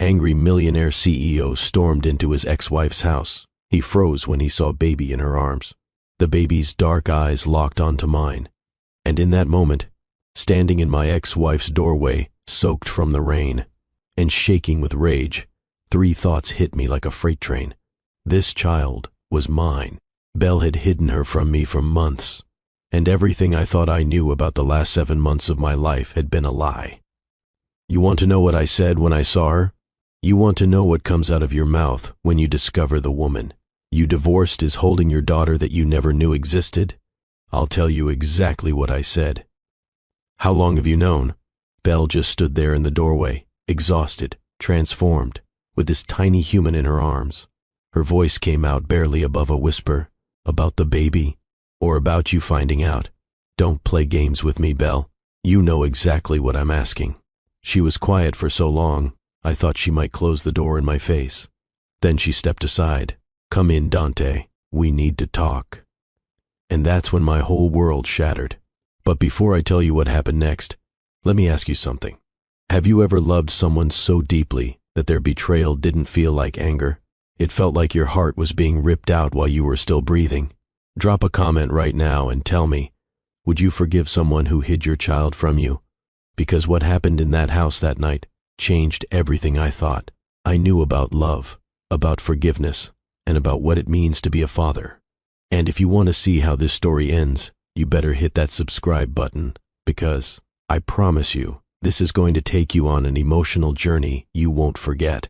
angry millionaire CEO stormed into his ex-wife's house. He froze when he saw baby in her arms. The baby's dark eyes locked onto mine. And in that moment, standing in my ex-wife's doorway, soaked from the rain, and shaking with rage, 3 thoughts hit me like a freight train. This child was mine. Belle had hidden her from me for months, and everything I thought I knew about the last 7 months of my life had been a lie. You want to know what I said when I saw her? You want to know what comes out of your mouth when you discover the woman you divorced is holding your daughter that you never knew existed? I'll tell you exactly what I said. How long have you known? Belle just stood there in the doorway, exhausted, transformed, with this tiny human in her arms. Her voice came out barely above a whisper. About the baby, or about you finding out. Don't play games with me, Belle. You know exactly what I'm asking. She was quiet for so long, I thought she might close the door in my face. Then she stepped aside. Come in, Dante. We need to talk. And that's when my whole world shattered. But before I tell you what happened next, let me ask you something. Have you ever loved someone so deeply that their betrayal didn't feel like anger? It felt like your heart was being ripped out while you were still breathing. Drop a comment right now and tell me, would you forgive someone who hid your child from you? Because what happened in that house that night changed everything I thought I knew about love, about forgiveness, and about what it means to be a father. And if you want to see how this story ends, you better hit that subscribe button, because I promise you, this is going to take you on an emotional journey you won't forget.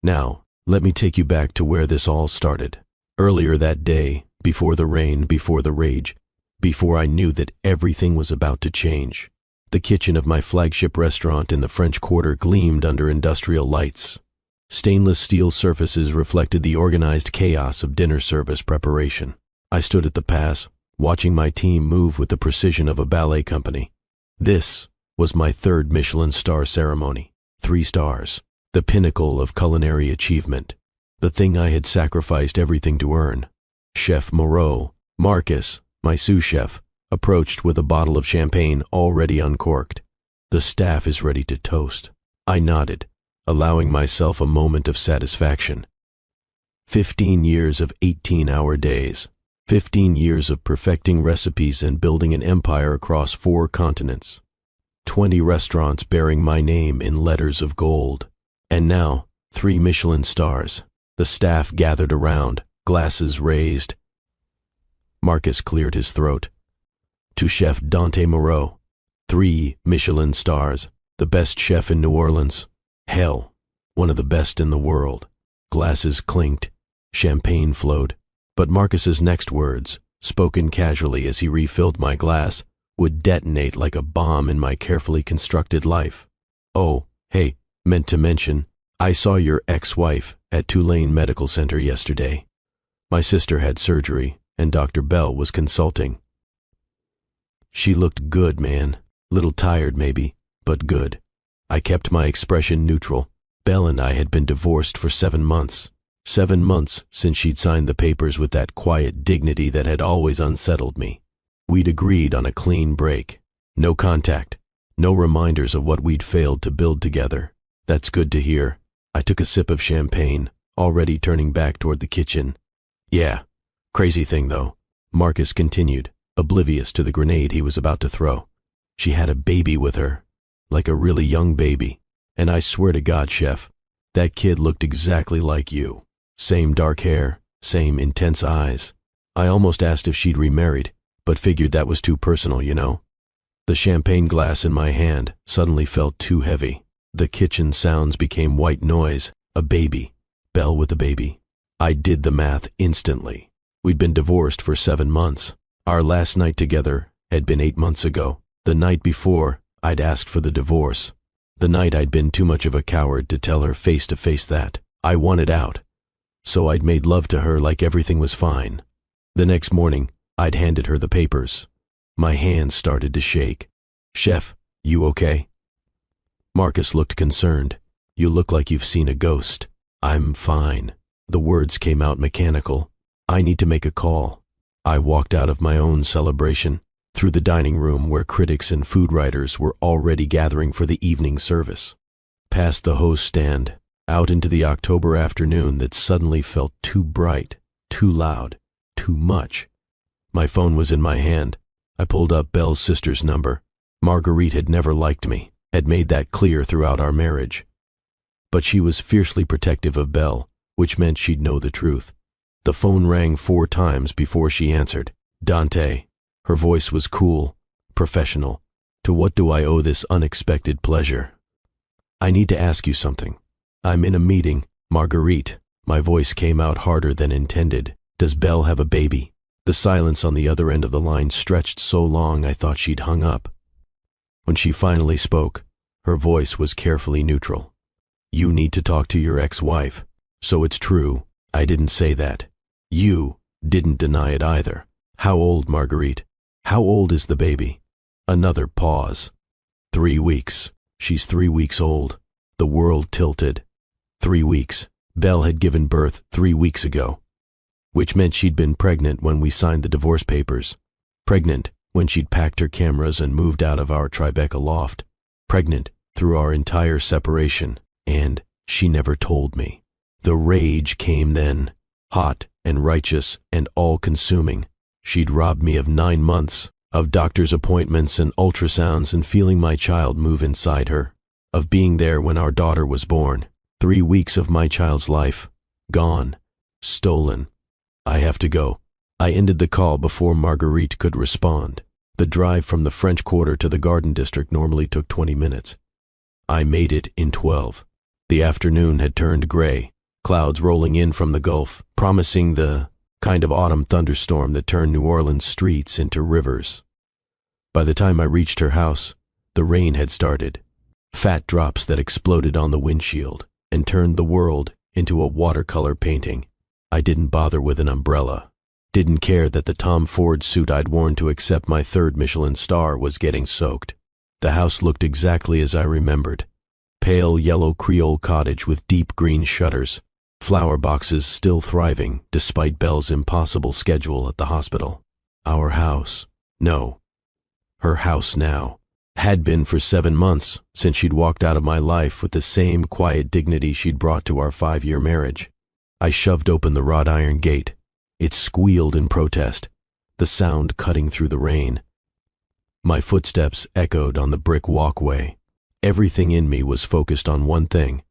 Now, let me take you back to where this all started. Earlier that day, before the rain, before the rage, before I knew that everything was about to change, the kitchen of my flagship restaurant in the French Quarter gleamed under industrial lights. Stainless steel surfaces reflected the organized chaos of dinner service preparation. I stood at the pass, watching my team move with the precision of a ballet company. This was my 3rd Michelin star ceremony. 3 stars. The pinnacle of culinary achievement, the thing I had sacrificed everything to earn. Chef Moreau, Marcus, my sous chef, approached with a bottle of champagne already uncorked. The staff is ready to toast. I nodded, allowing myself a moment of satisfaction. 15 years of 18-hour days, 15 years of perfecting recipes and building an empire across 4 continents, 20 restaurants bearing my name in letters of gold. And now, 3 Michelin stars. The staff gathered around, glasses raised. Marcus cleared his throat. To Chef Dante Moreau, 3 Michelin stars, the best chef in New Orleans. Hell, one of the best in the world. Glasses clinked, champagne flowed. But Marcus's next words, spoken casually as he refilled my glass, would detonate like a bomb in my carefully constructed life. Oh, hey. Meant to mention, I saw your ex-wife at Tulane Medical Center yesterday. My sister had surgery, and Dr. Bell was consulting. She looked good, man. Little tired, maybe, but good. I kept my expression neutral. Bell and I had been divorced for 7 months. 7 months since she'd signed the papers with that quiet dignity that had always unsettled me. We'd agreed on a clean break. No contact. No reminders of what we'd failed to build together. That's good to hear. I took a sip of champagne, already turning back toward the kitchen. Yeah, crazy thing though, Marcus continued, oblivious to the grenade he was about to throw. She had a baby with her, like a really young baby. And I swear to God, Chef, that kid looked exactly like you. Same dark hair, same intense eyes. I almost asked if she'd remarried, but figured that was too personal, you know. The champagne glass in my hand suddenly felt too heavy. The kitchen sounds became white noise. A baby. Belle with a baby. I did the math instantly. We'd been divorced for 7 months. Our last night together had been 8 months ago. The night before, I'd asked for the divorce. The night I'd been too much of a coward to tell her face to face that I wanted out. So I'd made love to her like everything was fine. The next morning, I'd handed her the papers. My hands started to shake. Chef, you okay? Marcus looked concerned. You look like you've seen a ghost. I'm fine. The words came out mechanical. I need to make a call. I walked out of my own celebration, through the dining room where critics and food writers were already gathering for the evening service. Past the host stand, out into the October afternoon that suddenly felt too bright, too loud, too much. My phone was in my hand. I pulled up Belle's sister's number. Marguerite had never liked me, had made that clear throughout our marriage. But she was fiercely protective of Belle, which meant she'd know the truth. The phone rang 4 times before she answered. Dante. Her voice was cool, professional. To what do I owe this unexpected pleasure? I need to ask you something. I'm in a meeting. Marguerite. My voice came out harder than intended. Does Belle have a baby? The silence on the other end of the line stretched so long I thought she'd hung up. When she finally spoke, her voice was carefully neutral. You need to talk to your ex-wife. So it's true, I didn't say that. You didn't deny it either. How old, Marguerite? How old is the baby? Another pause. 3 weeks. She's 3 weeks old. The world tilted. 3 weeks. Belle had given birth 3 weeks ago, which meant she'd been pregnant when we signed the divorce papers. Pregnant when she'd packed her cameras and moved out of our Tribeca loft. Pregnant through our entire separation. And she never told me. The rage came then, hot and righteous and all-consuming. She'd robbed me of 9 months, of doctor's appointments and ultrasounds and feeling my child move inside her, of being there when our daughter was born. 3 weeks of my child's life, gone, stolen. I have to go. I ended the call before Marguerite could respond. The drive from the French Quarter to the Garden District normally took 20 minutes. I made it in 12. The afternoon had turned gray, clouds rolling in from the Gulf, promising the kind of autumn thunderstorm that turned New Orleans streets into rivers. By the time I reached her house, the rain had started, fat drops that exploded on the windshield and turned the world into a watercolor painting. I didn't bother with an umbrella, didn't care that the Tom Ford suit I'd worn to accept my 3rd Michelin star was getting soaked. The house looked exactly as I remembered. Pale yellow Creole cottage with deep green shutters, flower boxes still thriving despite Belle's impossible schedule at the hospital. Our house. No. Her house now. Had been for 7 months since she'd walked out of my life with the same quiet dignity she'd brought to our 5-year marriage. I shoved open the wrought iron gate. It squealed in protest, the sound cutting through the rain. My footsteps echoed on the brick walkway. Everything in me was focused on one thing: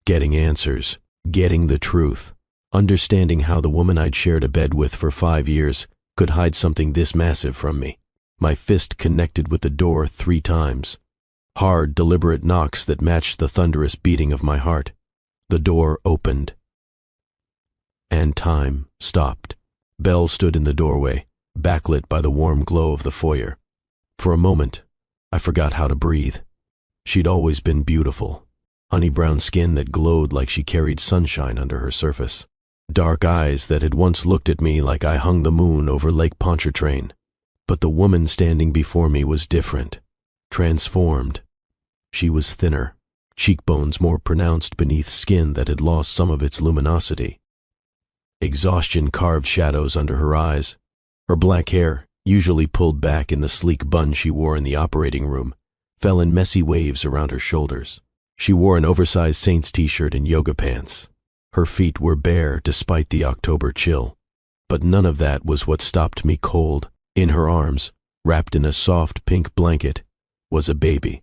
getting answers, getting the truth, understanding how the woman I'd shared a bed with for 5 years could hide something this massive from me. My fist connected with the door 3 times. Hard, deliberate knocks that matched the thunderous beating of my heart. The door opened. And time stopped. Belle stood in the doorway, backlit by the warm glow of the foyer. For a moment, I forgot how to breathe. She'd always been beautiful. Honey brown skin that glowed like she carried sunshine under her surface. Dark eyes that had once looked at me like I hung the moon over Lake Pontchartrain. But the woman standing before me was different, transformed. She was thinner, cheekbones more pronounced beneath skin that had lost some of its luminosity. Exhaustion carved shadows under her eyes. Her black hair, usually pulled back in the sleek bun she wore in the operating room, fell in messy waves around her shoulders. She wore an oversized Saints t-shirt and yoga pants. Her feet were bare despite the October chill. But none of that was what stopped me cold. In her arms, wrapped in a soft pink blanket, was a baby.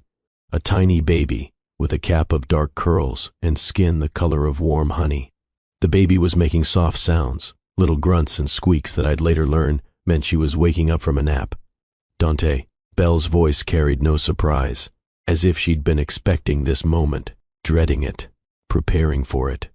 A tiny baby with a cap of dark curls and skin the color of warm honey. The baby was making soft sounds, little grunts and squeaks that I'd later learn meant she was waking up from a nap. Dante. Belle's voice carried no surprise, as if she'd been expecting this moment, dreading it, preparing for it.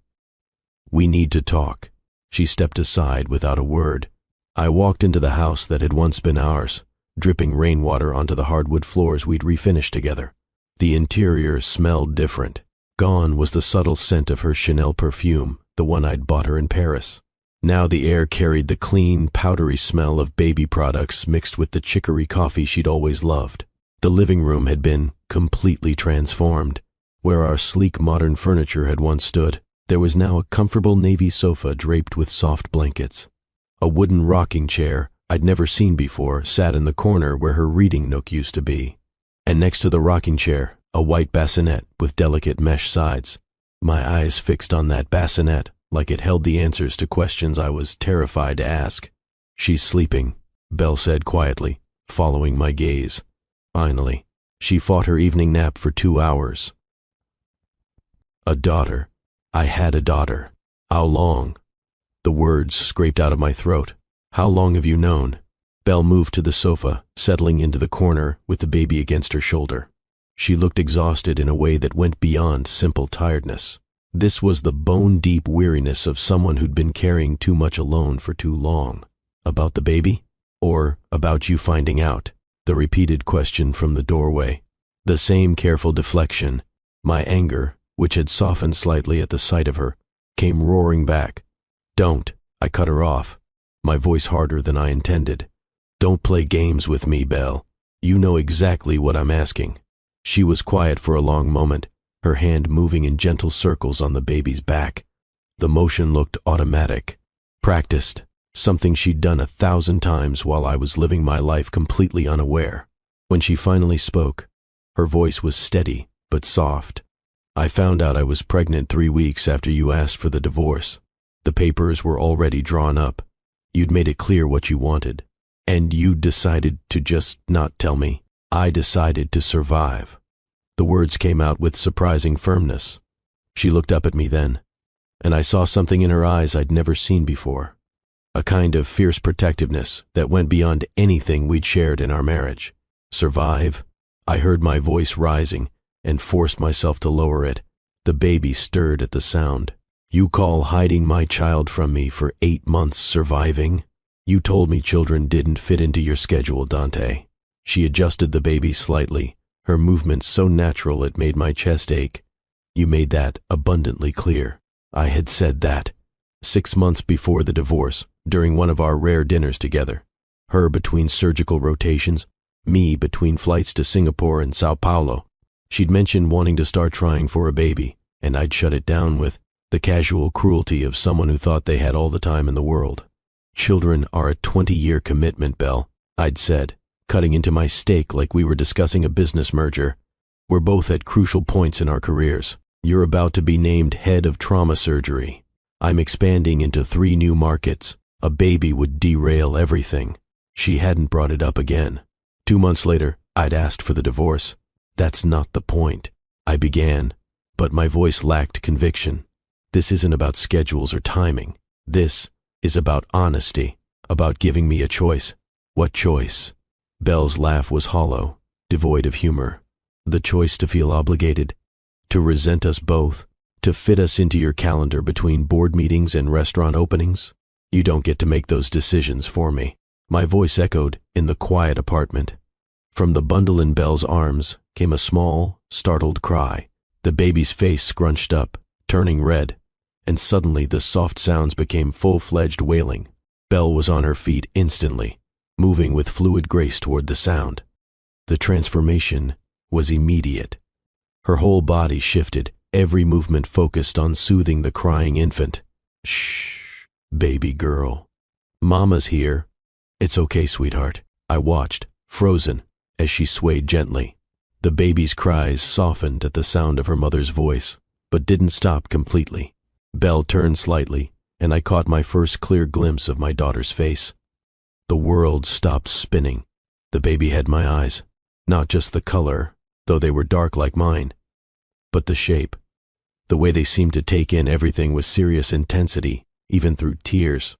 We need to talk. She stepped aside without a word. I walked into the house that had once been ours, dripping rainwater onto the hardwood floors we'd refinished together. The interior smelled different. Gone was the subtle scent of her Chanel perfume, the one I'd bought her in Paris. Now the air carried the clean, powdery smell of baby products mixed with the chicory coffee she'd always loved. The living room had been completely transformed. Where our sleek modern furniture had once stood, there was now a comfortable navy sofa draped with soft blankets. A wooden rocking chair I'd never seen before sat in the corner where her reading nook used to be. And next to the rocking chair, a white bassinet with delicate mesh sides. my eyes fixed on that bassinet like it held the answers to questions I was terrified to ask. "She's sleeping," Belle said quietly, following my gaze. Finally, she fought her evening nap for 2 hours. A daughter. I had a daughter. How long? The words scraped out of my throat. How long have you known? Belle moved to the sofa, settling into the corner with the baby against her shoulder. She looked exhausted in a way that went beyond simple tiredness. This was the bone-deep weariness of someone who'd been carrying too much alone for too long. About the baby? Or about you finding out? The repeated question from the doorway. The same careful deflection. My anger, which had softened slightly at the sight of her, came roaring back. "Don't," I cut her off, my voice harder than I intended. "Don't play games with me, Belle. You know exactly what I'm asking." She was quiet for a long moment, her hand moving in gentle circles on the baby's back. The motion looked automatic, practiced, something she'd done 1,000 times while I was living my life completely unaware. When she finally spoke, her voice was steady but soft. "I found out I was pregnant 3 weeks after you asked for the divorce. The papers were already drawn up. You'd made it clear what you wanted. And you decided to just not tell me. I decided to survive." The words came out with surprising firmness. She looked up at me then, and I saw something in her eyes I'd never seen before. A kind of fierce protectiveness that went beyond anything we'd shared in our marriage. Survive? I heard my voice rising and forced myself to lower it. The baby stirred at the sound. "You call hiding my child from me for 8 months surviving? You told me children didn't fit into your schedule, Dante." She adjusted the baby slightly, her movements so natural it made my chest ache. "You made that abundantly clear." I had said that 6 months before the divorce, during one of our rare dinners together. Her between surgical rotations, me between flights to Singapore and Sao Paulo. She'd mentioned wanting to start trying for a baby, and I'd shut it down with the casual cruelty of someone who thought they had all the time in the world. "Children are a 20-year commitment, Belle," I'd said, cutting into my steak like we were discussing a business merger. "We're both at crucial points in our careers. You're about to be named head of trauma surgery. I'm expanding into 3 new markets. A baby would derail everything." She hadn't brought it up again. 2 months later, I'd asked for the divorce. "That's not the point," I began, but my voice lacked conviction. "This isn't about schedules or timing. This is about honesty, about giving me a choice." "What choice?" Belle's laugh was hollow, devoid of humor. "The choice to feel obligated, to resent us both, to fit us into your calendar between board meetings and restaurant openings. You don't get to make those decisions for me." My voice echoed in the quiet apartment. From the bundle in Belle's arms came a small, startled cry. The baby's face scrunched up, turning red, and suddenly the soft sounds became full-fledged wailing. Belle was on her feet instantly, moving with fluid grace toward the sound. The transformation was immediate. Her whole body shifted, every movement focused on soothing the crying infant. "Shh, baby girl. Mama's here." "It's okay, sweetheart." I watched, frozen, as she swayed gently. The baby's cries softened at the sound of her mother's voice, but didn't stop completely. Belle turned slightly, and I caught my first clear glimpse of my daughter's face. The world stopped spinning. The baby had my eyes, not just the color, though they were dark like mine, but the shape, the way they seemed to take in everything with serious intensity, even through tears.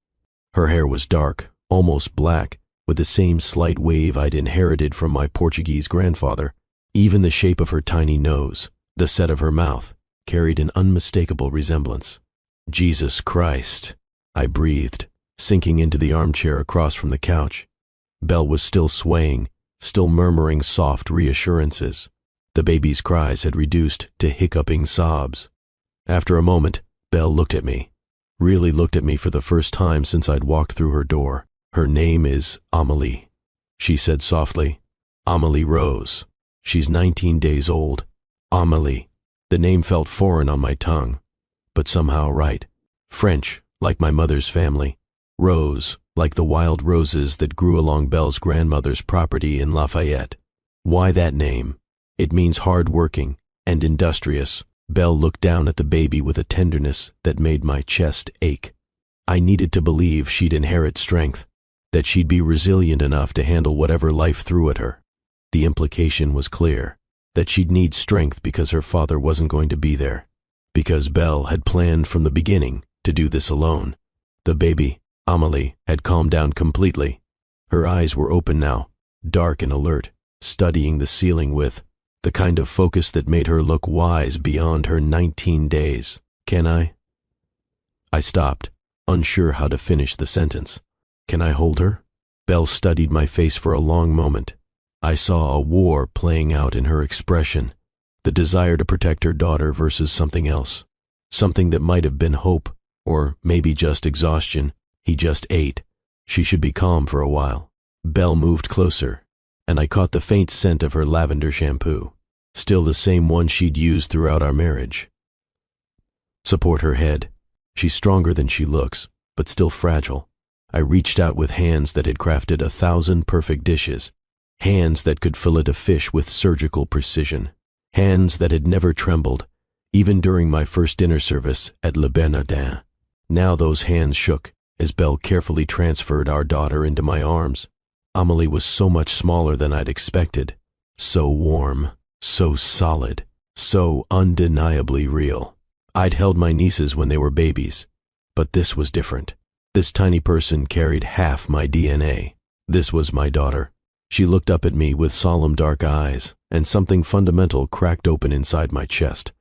Her hair was dark, almost black, with the same slight wave I'd inherited from my Portuguese grandfather. Even the shape of her tiny nose, the set of her mouth, carried an unmistakable resemblance. "Jesus Christ," I breathed, sinking into the armchair across from the couch. Belle was still swaying, still murmuring soft reassurances. The baby's cries had reduced to hiccuping sobs. After a moment, Belle looked at me, really looked at me for the first time since I'd walked through her door. "Her name is Amélie," she said softly. "Amélie Rose. She's 19 days old. Amélie." The name felt foreign on my tongue, but somehow right. French, like my mother's family. Rose, like the wild roses that grew along Belle's grandmother's property in Lafayette. Why that name? It means hard-working and industrious, Belle looked down at the baby with a tenderness that made my chest ache. I needed to believe she'd inherit strength, that she'd be resilient enough to handle whatever life threw at her. The implication was clear, that she'd need strength because her father wasn't going to be there, because Belle had planned from the beginning to do this alone. The baby, Amelie, had calmed down completely. Her eyes were open now, dark and alert, studying the ceiling with the kind of focus that made her look wise beyond her 19 days. "Can I?" I stopped, unsure how to finish the sentence. "Can I hold her?" Belle studied my face for a long moment. I saw a war playing out in her expression, the desire to protect her daughter versus something else, something that might have been hope, or maybe just exhaustion. He just ate. She should be calm for a while. Belle moved closer, and I caught the faint scent of her lavender shampoo, still the same one she'd used throughout our marriage. "Support her head. She's stronger than she looks, but still fragile." I reached out with hands that had crafted 1,000 perfect dishes, hands that could fillet a fish with surgical precision, hands that had never trembled, even during my first dinner service at Le Bernardin. Now those hands shook as Belle carefully transferred our daughter into my arms. Amelie was so much smaller than I'd expected, so warm, so solid, so undeniably real. I'd held my nieces when they were babies, but this was different. This tiny person carried half my DNA. This was my daughter. She looked up at me with solemn dark eyes, and something fundamental cracked open inside my chest,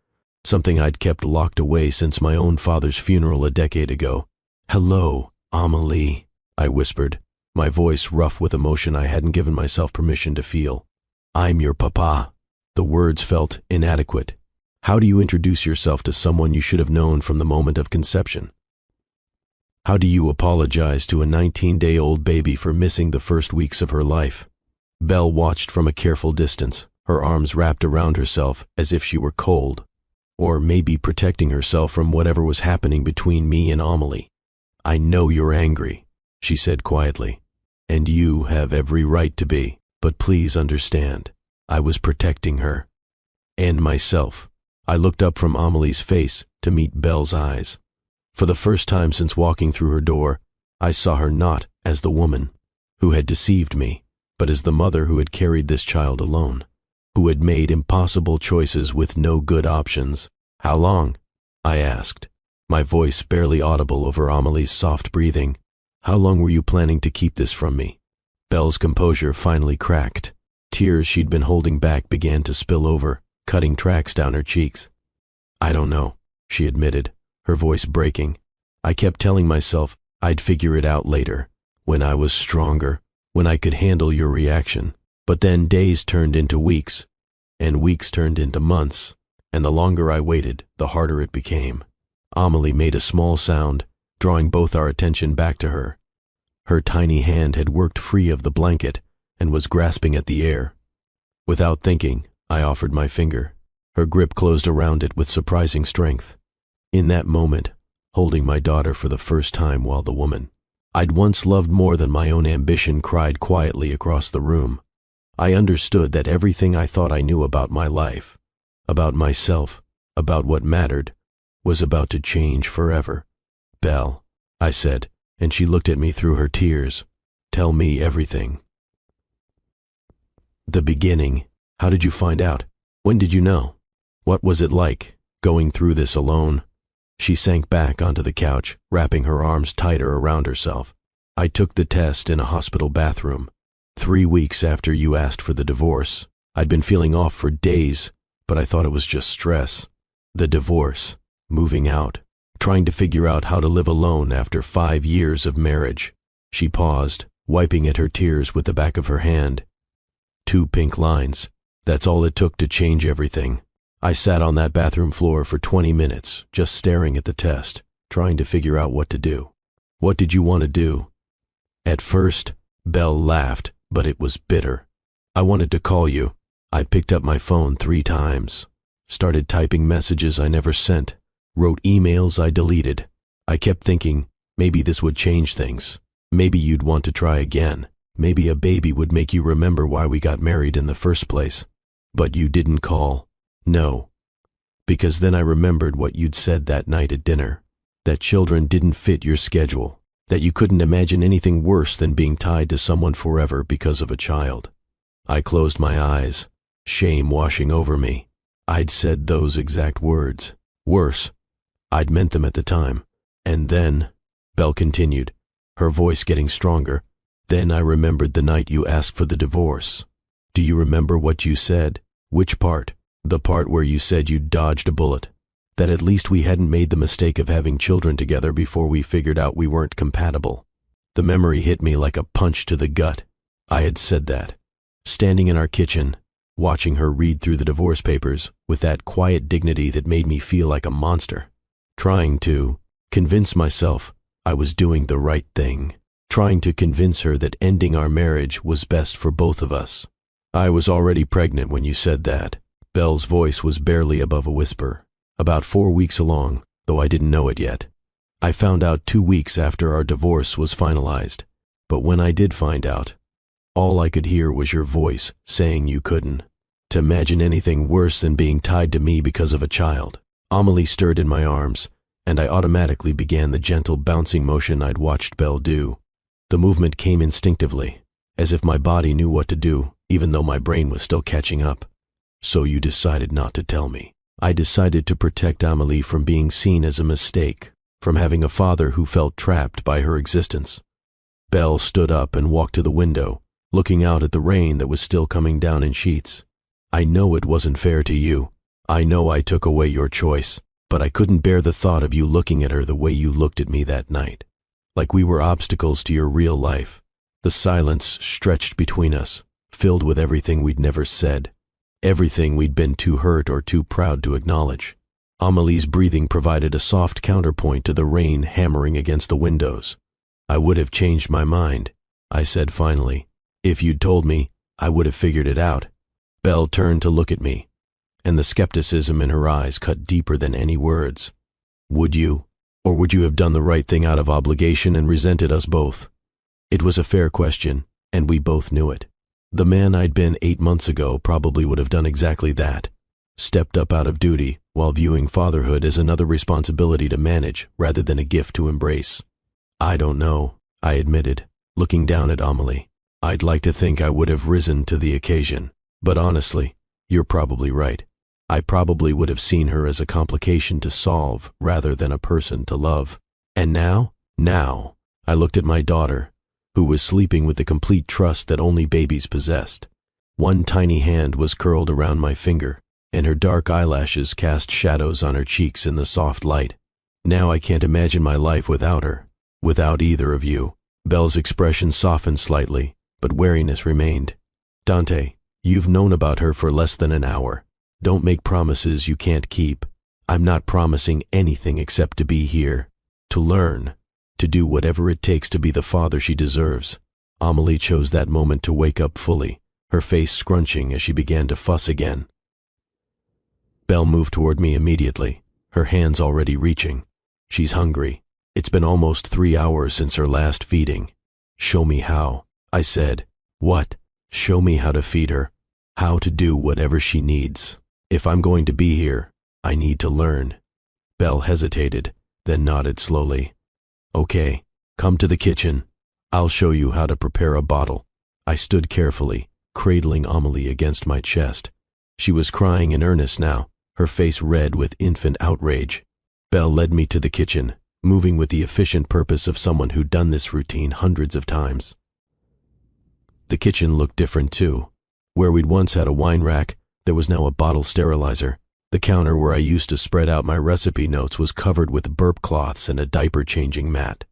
something I'd kept locked away since my own father's funeral a decade ago. "Hello, Amelie," I whispered, my voice rough with emotion I hadn't given myself permission to feel. "I'm your papa." The words felt inadequate. How do you introduce yourself to someone you should have known from the moment of conception? How do you apologize to a 19-day-old baby for missing the first weeks of her life? Belle watched from a careful distance, her arms wrapped around herself as if she were cold, or maybe protecting herself from whatever was happening between me and Amelie. "I know you're angry," she said quietly, "and you have every right to be, but please understand, I was protecting her. And myself." I looked up from Amelie's face to meet Belle's eyes. For the first time since walking through her door, I saw her not as the woman who had deceived me, but as the mother who had carried this child alone, who had made impossible choices with no good options. "How long?" I asked, my voice barely audible over Amelie's soft breathing. "How long were you planning to keep this from me?" Belle's composure finally cracked. Tears she'd been holding back began to spill over, cutting tracks down her cheeks. "I don't know," she admitted, her voice breaking. "I kept telling myself I'd figure it out later, when I was stronger, when I could handle your reaction. But then days turned into weeks, and weeks turned into months, and the longer I waited, the harder it became." Amelie made a small sound, drawing both our attention back to her. Her tiny hand had worked free of the blanket and was grasping at the air. Without thinking, I offered my finger. Her grip closed around it with surprising strength. In that moment, holding my daughter for the first time while the woman I'd once loved more than my own ambition cried quietly across the room, I understood that everything I thought I knew about my life, about myself, about what mattered, was about to change forever. "Belle," I said, and she looked at me through her tears. "Tell me everything." "The beginning. How did you find out? When did you know? What was it like, going through this alone?" She sank back onto the couch, wrapping her arms tighter around herself. "I took the test in a hospital bathroom. 3 weeks after you asked for the divorce. I'd been feeling off for days, but I thought it was just stress. The divorce, moving out, trying to figure out how to live alone after 5 years of marriage." She paused, wiping at her tears with the back of her hand. 2 pink lines. That's all it took to change everything. I sat on that bathroom floor for 20 minutes, just staring at the test, trying to figure out what to do. "What did you want to do?" At first, Belle laughed, but it was bitter. "I wanted to call you." I picked up my phone 3 times, started typing messages I never sent, wrote emails I deleted. I kept thinking, maybe this would change things. Maybe you'd want to try again. Maybe a baby would make you remember why we got married in the first place. But you didn't call. No. Because then I remembered what you'd said that night at dinner, that children didn't fit your schedule, that you couldn't imagine anything worse than being tied to someone forever because of a child. I closed my eyes, shame washing over me. I'd said those exact words. Worse, I'd meant them at the time. And then, Belle continued, her voice getting stronger, then I remembered the night you asked for the divorce. Do you remember what you said? Which part? The part where you said you'd dodged a bullet. That at least we hadn't made the mistake of having children together before we figured out we weren't compatible. The memory hit me like a punch to the gut. I had said that, standing in our kitchen, watching her read through the divorce papers with that quiet dignity that made me feel like a monster, trying to convince myself I was doing the right thing, trying to convince her that ending our marriage was best for both of us. I was already pregnant when you said that. Belle's voice was barely above a whisper. About 4 weeks along, though I didn't know it yet. I found out 2 weeks after our divorce was finalized, but when I did find out, all I could hear was your voice saying you couldn't. To imagine anything worse than being tied to me because of a child. Amelie stirred in my arms, and I automatically began the gentle bouncing motion I'd watched Belle do. The movement came instinctively, as if my body knew what to do, even though my brain was still catching up. So you decided not to tell me. I decided to protect Amelie from being seen as a mistake, from having a father who felt trapped by her existence. Belle stood up and walked to the window, looking out at the rain that was still coming down in sheets. I know it wasn't fair to you. I know I took away your choice, but I couldn't bear the thought of you looking at her the way you looked at me that night. Like we were obstacles to your real life. The silence stretched between us, filled with everything we'd never said. Everything we'd been too hurt or too proud to acknowledge. Amelie's breathing provided a soft counterpoint to the rain hammering against the windows. I would have changed my mind, I said finally. If you'd told me, I would have figured it out. Belle turned to look at me, and the skepticism in her eyes cut deeper than any words. Would you? Or would you have done the right thing out of obligation and resented us both? It was a fair question, and we both knew it. The man I'd been 8 months ago probably would have done exactly that, stepped up out of duty while viewing fatherhood as another responsibility to manage rather than a gift to embrace. I don't know, I admitted, looking down at Amelie. I'd like to think I would have risen to the occasion, but honestly, you're probably right. I probably would have seen her as a complication to solve rather than a person to love. And now, I looked at my daughter, who was sleeping with the complete trust that only babies possessed. One tiny hand was curled around my finger, and her dark eyelashes cast shadows on her cheeks in the soft light. Now I can't imagine my life without her, without either of you. Belle's expression softened slightly, but wariness remained. Dante, you've known about her for less than an hour. Don't make promises you can't keep. I'm not promising anything except to be here, to learn, to do whatever it takes to be the father she deserves. Amelie chose that moment to wake up fully, her face scrunching as she began to fuss again. Belle moved toward me immediately, her hands already reaching. She's hungry. It's been almost 3 hours since her last feeding. Show me how, I said. What? Show me how to feed her, how to do whatever she needs. If I'm going to be here, I need to learn. Belle hesitated, then nodded slowly. Okay, come to the kitchen. I'll show you how to prepare a bottle. I stood carefully, cradling Amelie against my chest. She was crying in earnest now, her face red with infant outrage. Belle led me to the kitchen, moving with the efficient purpose of someone who'd done this routine hundreds of times. The kitchen looked different too. Where we'd once had a wine rack, there was now a bottle sterilizer. The counter where I used to spread out my recipe notes was covered with burp cloths and a diaper-changing mat.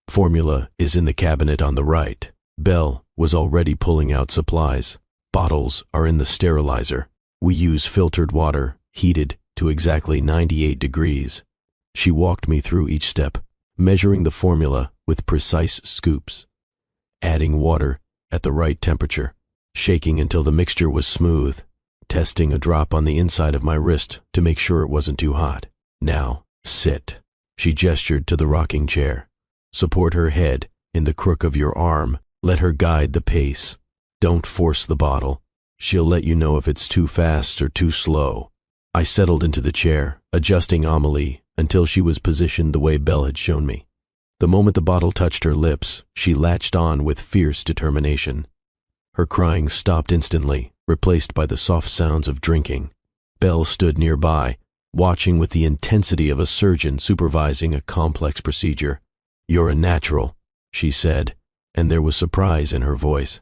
Formula is in the cabinet on the right. Belle was already pulling out supplies. Bottles are in the sterilizer. We use filtered water, heated to exactly 98 degrees. She walked me through each step, measuring the formula with precise scoops, adding water at the right temperature, shaking until the mixture was smooth, testing a drop on the inside of my wrist to make sure it wasn't too hot. Now, sit. She gestured to the rocking chair. Support her head in the crook of your arm. Let her guide the pace. Don't force the bottle. She'll let you know if it's too fast or too slow. I settled into the chair, adjusting Amelie until she was positioned the way Belle had shown me. The moment the bottle touched her lips, she latched on with fierce determination. Her crying stopped instantly, replaced by the soft sounds of drinking. Belle stood nearby, watching with the intensity of a surgeon supervising a complex procedure. "You're a natural," she said, and there was surprise in her voice.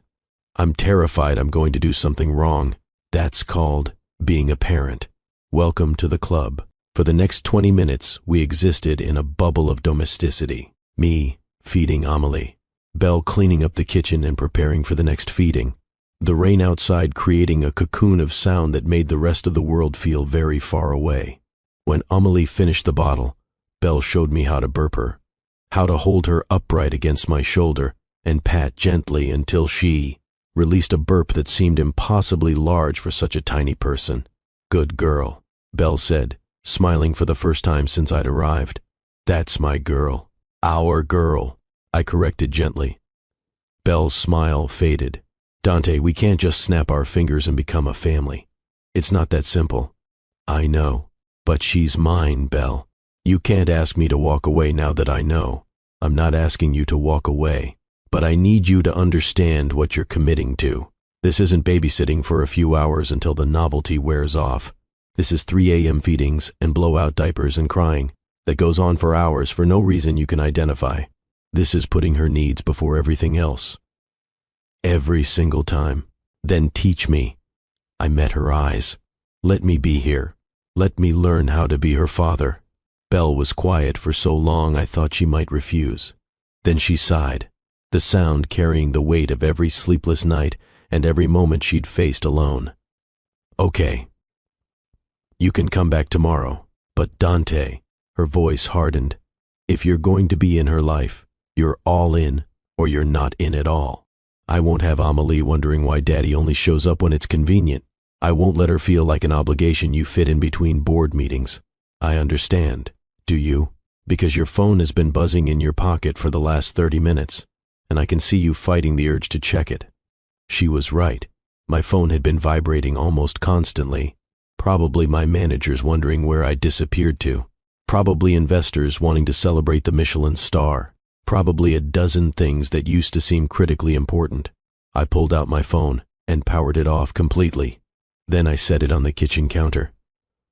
"I'm terrified I'm going to do something wrong. That's called being a parent. Welcome to the club." For the next 20 minutes, we existed in a bubble of domesticity. Me feeding Amelie, Belle cleaning up the kitchen and preparing for the next feeding, the rain outside creating a cocoon of sound that made the rest of the world feel very far away. When Amelie finished the bottle, Belle showed me how to burp her, how to hold her upright against my shoulder and pat gently until she released a burp that seemed impossibly large for such a tiny person. "Good girl," Belle said, smiling for the first time since I'd arrived. "That's my girl. Our girl," I corrected gently. Belle's smile faded. "Dante, we can't just snap our fingers and become a family. It's not that simple." "I know, but she's mine, Belle. You can't ask me to walk away now that I know. I'm not asking you to walk away, but I need you to understand what you're committing to. This isn't babysitting for a few hours until the novelty wears off. This is 3 a.m. feedings and blowout diapers and crying that goes on for hours for no reason you can identify. This is putting her needs before everything else. Every single time. Then teach me." I met her eyes. "Let me be here. Let me learn how to be her father." Belle was quiet for so long I thought she might refuse. Then she sighed, the sound carrying the weight of every sleepless night and every moment she'd faced alone. "Okay. You can come back tomorrow, but Dante," her voice hardened, "if you're going to be in her life, you're all in or you're not in at all. I won't have Amelie wondering why Daddy only shows up when it's convenient. I won't let her feel like an obligation you fit in between board meetings. I understand, do you? Because your phone has been buzzing in your pocket for the last 30 minutes, and I can see you fighting the urge to check it." She was right. My phone had been vibrating almost constantly. Probably my managers wondering where I disappeared to. Probably investors wanting to celebrate the Michelin star. Probably a dozen things that used to seem critically important. I pulled out my phone and powered it off completely. Then I set it on the kitchen counter.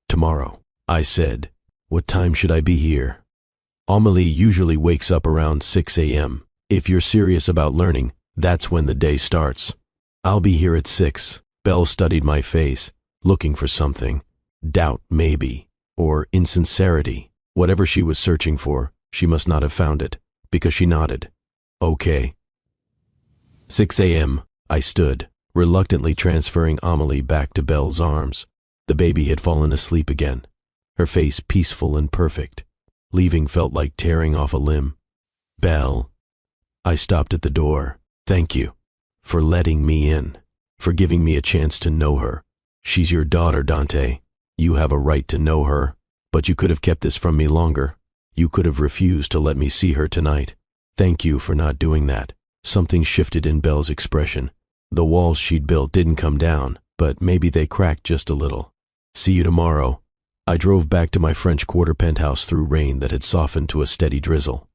"Tomorrow," I said. "What time should I be here?" "Amelie usually wakes up around 6 a.m. If you're serious about learning, that's when the day starts." "I'll be here at 6. Belle studied my face, looking for something. Doubt, maybe, or insincerity. Whatever she was searching for, she must not have found it, because she nodded. "Okay." 6 a.m. I stood, reluctantly transferring Amelie back to Belle's arms. The baby had fallen asleep again, her face peaceful and perfect. Leaving felt like tearing off a limb. "Belle." I stopped at the door. "Thank you for letting me in, for giving me a chance to know her. She's your daughter, Dante. You have a right to know her, but you could have kept this from me longer. You could have refused to let me see her tonight. Thank you for not doing that." Something shifted in Belle's expression. The walls she'd built didn't come down, but maybe they cracked just a little. "See you tomorrow." I drove back to my French Quarter penthouse through rain that had softened to a steady drizzle.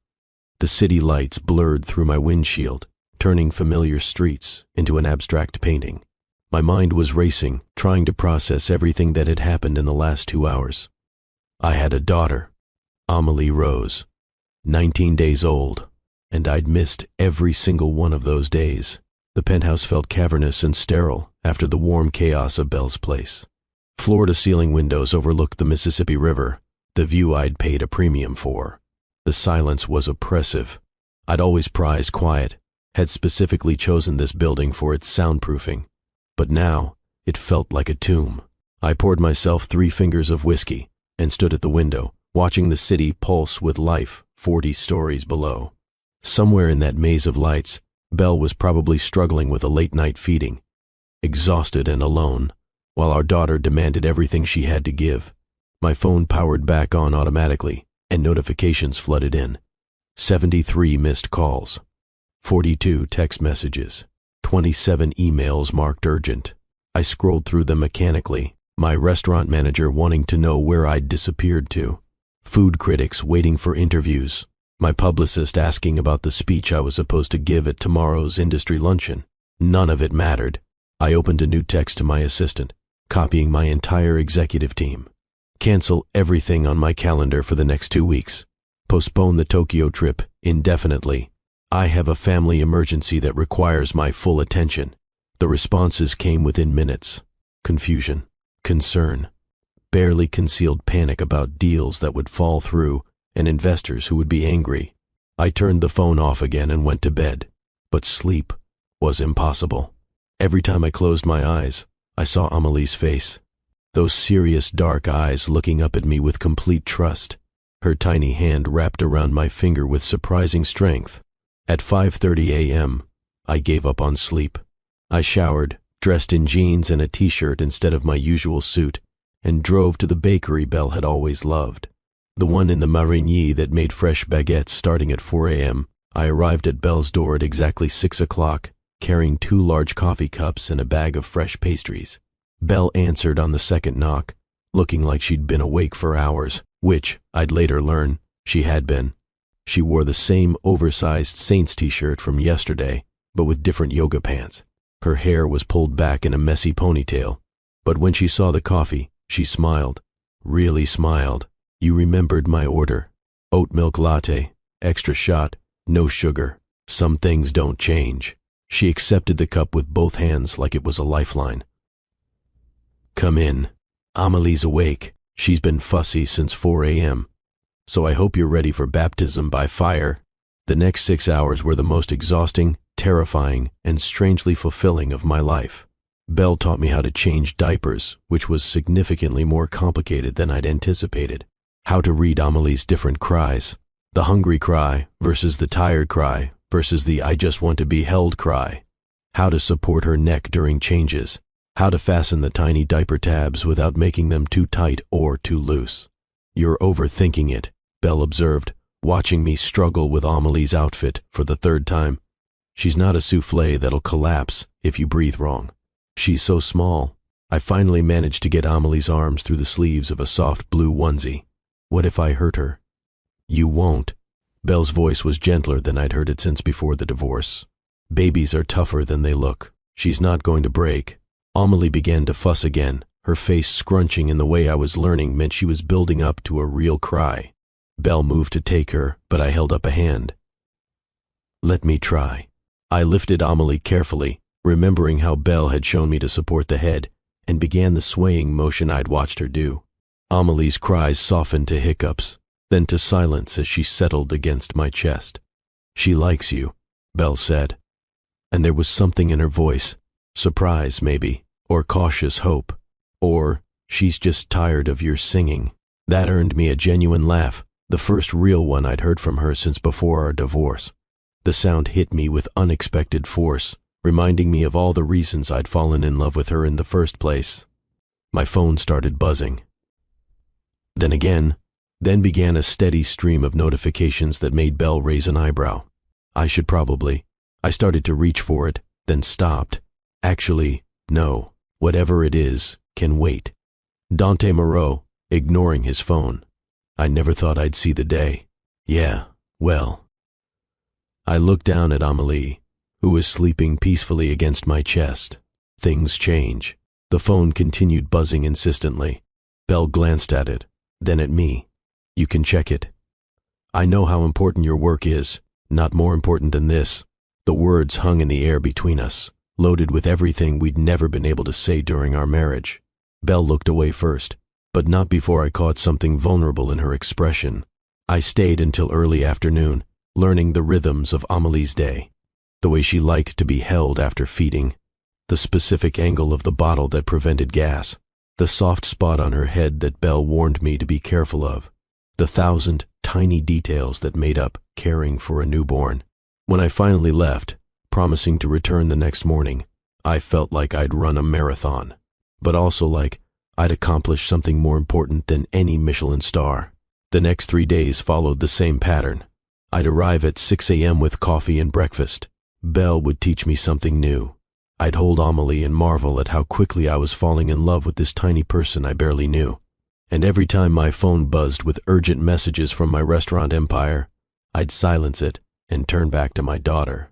The city lights blurred through my windshield, turning familiar streets into an abstract painting. My mind was racing, trying to process everything that had happened in the last 2 hours. I had a daughter, Amelie Rose, 19 days old, and I'd missed every single one of those days. The penthouse felt cavernous and sterile after the warm chaos of Belle's place. Floor-to-ceiling windows overlooked the Mississippi River, the view I'd paid a premium for. The silence was oppressive. I'd always prized quiet, had specifically chosen this building for its soundproofing. But now, it felt like a tomb. I poured myself 3 fingers of whiskey and stood at the window, watching the city pulse with life 40 stories below. Somewhere in that maze of lights, Belle was probably struggling with a late-night feeding, exhausted and alone, while our daughter demanded everything she had to give. My phone powered back on automatically, and notifications flooded in. 73 missed calls, 42 text messages, 27 emails marked urgent. I scrolled through them mechanically, my restaurant manager wanting to know where I'd disappeared to, food critics waiting for interviews, my publicist asking about the speech I was supposed to give at tomorrow's industry luncheon. None of it mattered. I opened a new text to my assistant, copying my entire executive team. Cancel everything on my calendar for the next 2 weeks. Postpone the Tokyo trip indefinitely. I have a family emergency that requires my full attention. The responses came within minutes. Confusion, concern, barely concealed panic about deals that would fall through and investors who would be angry. I turned the phone off again and went to bed, but sleep was impossible. Every time I closed my eyes, I saw Amelie's face. Those serious dark eyes looking up at me with complete trust. Her tiny hand wrapped around my finger with surprising strength. At 5:30 a.m., I gave up on sleep. I showered, dressed in jeans and a t-shirt instead of my usual suit, and drove to the bakery Belle had always loved. The one in the Marigny that made fresh baguettes starting at 4 a.m. I arrived at Belle's door at exactly 6 o'clock, carrying 2 large coffee cups and a bag of fresh pastries. Belle answered on the second knock, looking like she'd been awake for hours, which, I'd later learn, she had been. She wore the same oversized Saints t-shirt from yesterday, but with different yoga pants. Her hair was pulled back in a messy ponytail, but when she saw the coffee, she smiled, really smiled. You remembered my order. Oat milk latte, extra shot, no sugar. Some things don't change. She accepted the cup with both hands like it was a lifeline. Come in. Amelie's awake. She's been fussy since 4 a.m. So I hope you're ready for baptism by fire. The next 6 hours were the most exhausting, terrifying, and strangely fulfilling of my life. Belle taught me how to change diapers, which was significantly more complicated than I'd anticipated. How to read Amelie's different cries. The hungry cry versus the tired cry versus the I just want to be held cry. How to support her neck during changes. How to fasten the tiny diaper tabs without making them too tight or too loose. You're overthinking it, Belle observed, watching me struggle with Amelie's outfit for the 3rd time. She's not a souffle that'll collapse if you breathe wrong. She's so small. I finally managed to get Amelie's arms through the sleeves of a soft blue onesie. What if I hurt her? You won't. Belle's voice was gentler than I'd heard it since before the divorce. Babies are tougher than they look. She's not going to break. Amelie began to fuss again, her face scrunching in the way I was learning meant she was building up to a real cry. Belle moved to take her, but I held up a hand. Let me try. I lifted Amelie carefully, remembering how Belle had shown me to support the head, and began the swaying motion I'd watched her do. Amelie's cries softened to hiccups, then to silence as she settled against my chest. She likes you, Belle said. And there was something in her voice, surprise maybe, or cautious hope, or she's just tired of your singing. That earned me a genuine laugh, the first real one I'd heard from her since before our divorce. The sound hit me with unexpected force, reminding me of all the reasons I'd fallen in love with her in the first place. My phone started buzzing. Then began a steady stream of notifications that made Belle raise an eyebrow. I started to reach for it, then stopped. Actually, no, whatever it is, can wait. Dante Moreau, ignoring his phone. I never thought I'd see the day. Yeah, well. I looked down at Amelie, who was sleeping peacefully against my chest. Things change. The phone continued buzzing insistently. Belle glanced at it, then at me. You can check it. I know how important your work is, not more important than this. The words hung in the air between us, loaded with everything we'd never been able to say during our marriage. Belle looked away first, but not before I caught something vulnerable in her expression. I stayed until early afternoon, learning the rhythms of Amelie's day, the way she liked to be held after feeding, the specific angle of the bottle that prevented gas, the soft spot on her head that Belle warned me to be careful of, the 1,000 tiny details that made up caring for a newborn. When I finally left, promising to return the next morning, I felt like I'd run a marathon, but also like I'd accomplished something more important than any Michelin star. The next 3 days followed the same pattern. I'd arrive at 6 a.m. with coffee and breakfast. Belle would teach me something new. I'd hold Amelie and marvel at how quickly I was falling in love with this tiny person I barely knew. And every time my phone buzzed with urgent messages from my restaurant empire, I'd silence it and turn back to my daughter.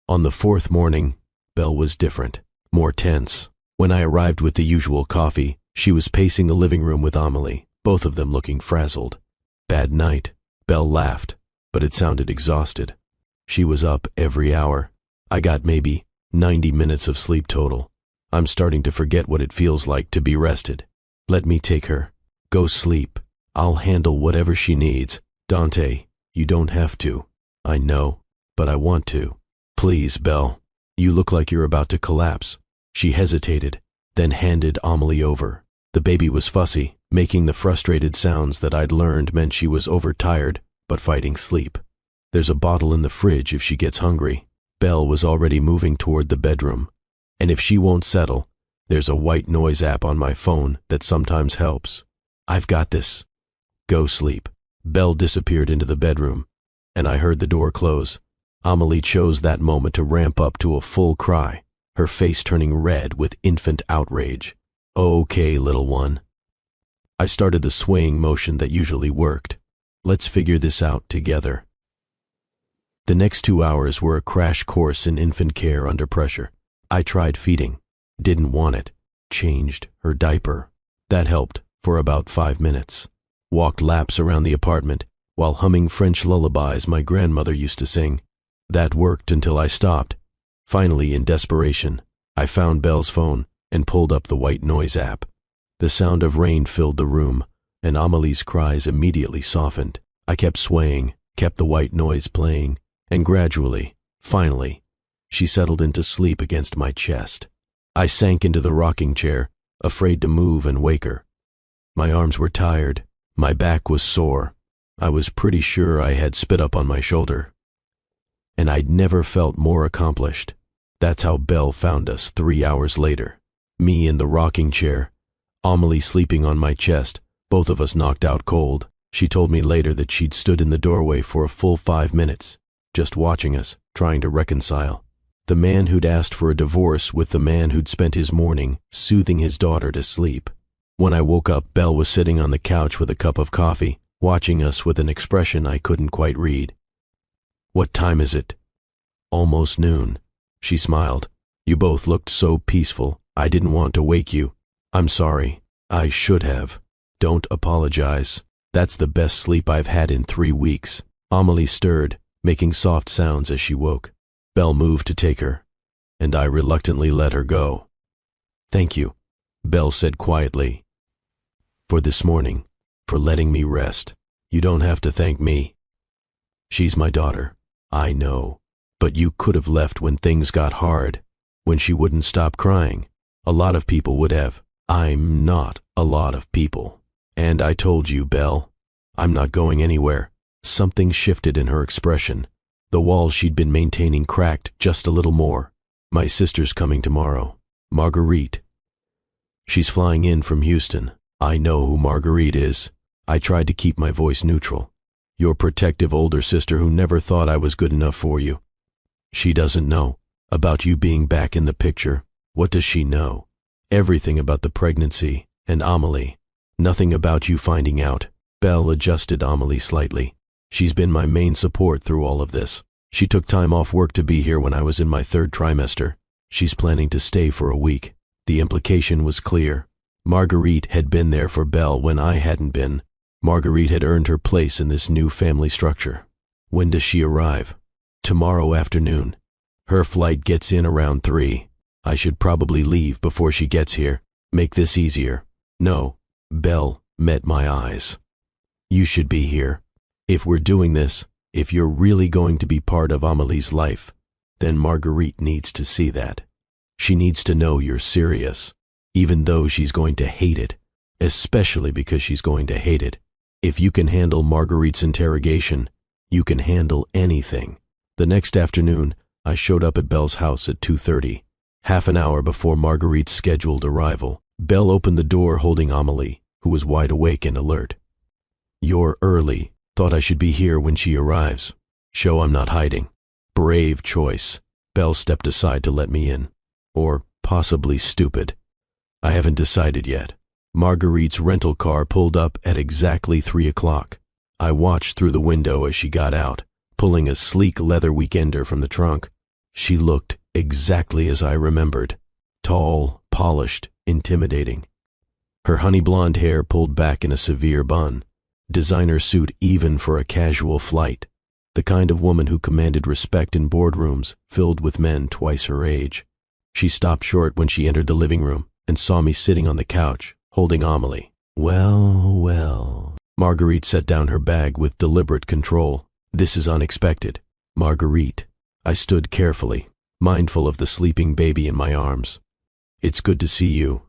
On the fourth morning, Belle was different, more tense. When I arrived with the usual coffee, she was pacing the living room with Amelie, both of them looking frazzled. Bad night. Belle laughed, but it sounded exhausted. She was up every hour. I got maybe 90 minutes of sleep total. I'm starting to forget what it feels like to be rested. Let me take her. Go sleep. I'll handle whatever she needs. Dante, you don't have to. I know, but I want to. Please, Belle. You look like you're about to collapse. She hesitated, then handed Amelie over. The baby was fussy, making the frustrated sounds that I'd learned meant she was overtired, but fighting sleep. There's a bottle in the fridge if she gets hungry. Belle was already moving toward the bedroom. And if she won't settle, there's a white noise app on my phone that sometimes helps. I've got this. Go sleep. Belle disappeared into the bedroom, and I heard the door close. Amelie chose that moment to ramp up to a full cry, her face turning red with infant outrage. Okay, little one. I started the swaying motion that usually worked. Let's figure this out together. The next 2 hours were a crash course in infant care under pressure. I tried feeding, didn't want it, changed her diaper. That helped for about 5 minutes. Walked laps around the apartment while humming French lullabies my grandmother used to sing. That worked until I stopped. Finally, in desperation, I found Belle's phone and pulled up the white noise app. The sound of rain filled the room, and Amelie's cries immediately softened. I kept swaying, kept the white noise playing, and gradually, finally, she settled into sleep against my chest. I sank into the rocking chair, afraid to move and wake her. My arms were tired, my back was sore. I was pretty sure I had spit up on my shoulder. And I'd never felt more accomplished. That's how Belle found us 3 hours later. Me in the rocking chair, Amelie sleeping on my chest, both of us knocked out cold. She told me later that she'd stood in the doorway for a full 5 minutes, just watching us, trying to reconcile. The man who'd asked for a divorce with the man who'd spent his morning soothing his daughter to sleep. When I woke up, Belle was sitting on the couch with a cup of coffee, watching us with an expression I couldn't quite read. What time is it? Almost noon. She smiled. You both looked so peaceful. I didn't want to wake you. I'm sorry. I should have. Don't apologize. That's the best sleep I've had in 3 weeks. Amelie stirred, making soft sounds as she woke. Belle moved to take her, and I reluctantly let her go. Thank you, Belle said quietly, for this morning, for letting me rest. You don't have to thank me. She's my daughter. I know. But you could have left when things got hard, when she wouldn't stop crying. A lot of people would have. I'm not a lot of people. And I told you, Belle, I'm not going anywhere. Something shifted in her expression. The wall she'd been maintaining cracked just a little more. My sister's coming tomorrow. Marguerite. She's flying in from Houston. I know who Marguerite is. I tried to keep my voice neutral. Your protective older sister who never thought I was good enough for you. She doesn't know about you being back in the picture. What does she know? Everything about the pregnancy and Amelie. Nothing about you finding out. Belle adjusted Amelie slightly. She's been my main support through all of this. She took time off work to be here when I was in my 3rd trimester. She's planning to stay for a week. The implication was clear. Marguerite had been there for Belle when I hadn't been. Marguerite had earned her place in this new family structure. When does she arrive? Tomorrow afternoon. Her flight gets in around 3. I should probably leave before she gets here. Make this easier. No. Belle met my eyes. You should be here. If we're doing this, if you're really going to be part of Amelie's life, then Marguerite needs to see that. She needs to know you're serious, even though she's going to hate it, especially because she's going to hate it. If you can handle Marguerite's interrogation, you can handle anything. The next afternoon, I showed up at Belle's house at 2:30, half an hour before Marguerite's scheduled arrival. Belle opened the door holding Amelie, who was wide awake and alert. You're early. Thought I should be here when she arrives. Show I'm not hiding. Brave choice. Belle stepped aside to let me in. or possibly stupid. I haven't decided yet. Marguerite's rental car pulled up at exactly 3 o'clock. I watched through the window as she got out, pulling a sleek leather weekender from the trunk. She looked exactly as I remembered. Tall, polished, intimidating. Her honey blonde hair pulled back in a severe bun. Designer suit even for a casual flight. The kind of woman who commanded respect in boardrooms filled with men twice her age. She stopped short when she entered the living room and saw me sitting on the couch, holding Amelie. Well, well. Marguerite set down her bag with deliberate control. This is unexpected. Marguerite. I stood carefully, mindful of the sleeping baby in my arms. It's good to see you.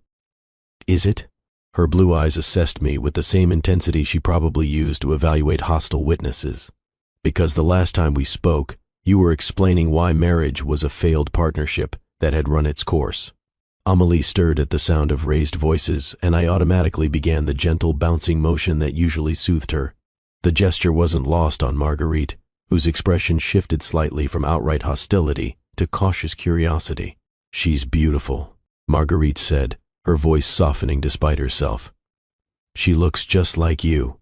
Is it? Her blue eyes assessed me with the same intensity she probably used to evaluate hostile witnesses. Because the last time we spoke, you were explaining why marriage was a failed partnership that had run its course. Amelie stirred at the sound of raised voices, and I automatically began the gentle bouncing motion that usually soothed her. The gesture wasn't lost on Marguerite, whose expression shifted slightly from outright hostility to cautious curiosity. She's beautiful, Marguerite said, her voice softening despite herself. She looks just like you.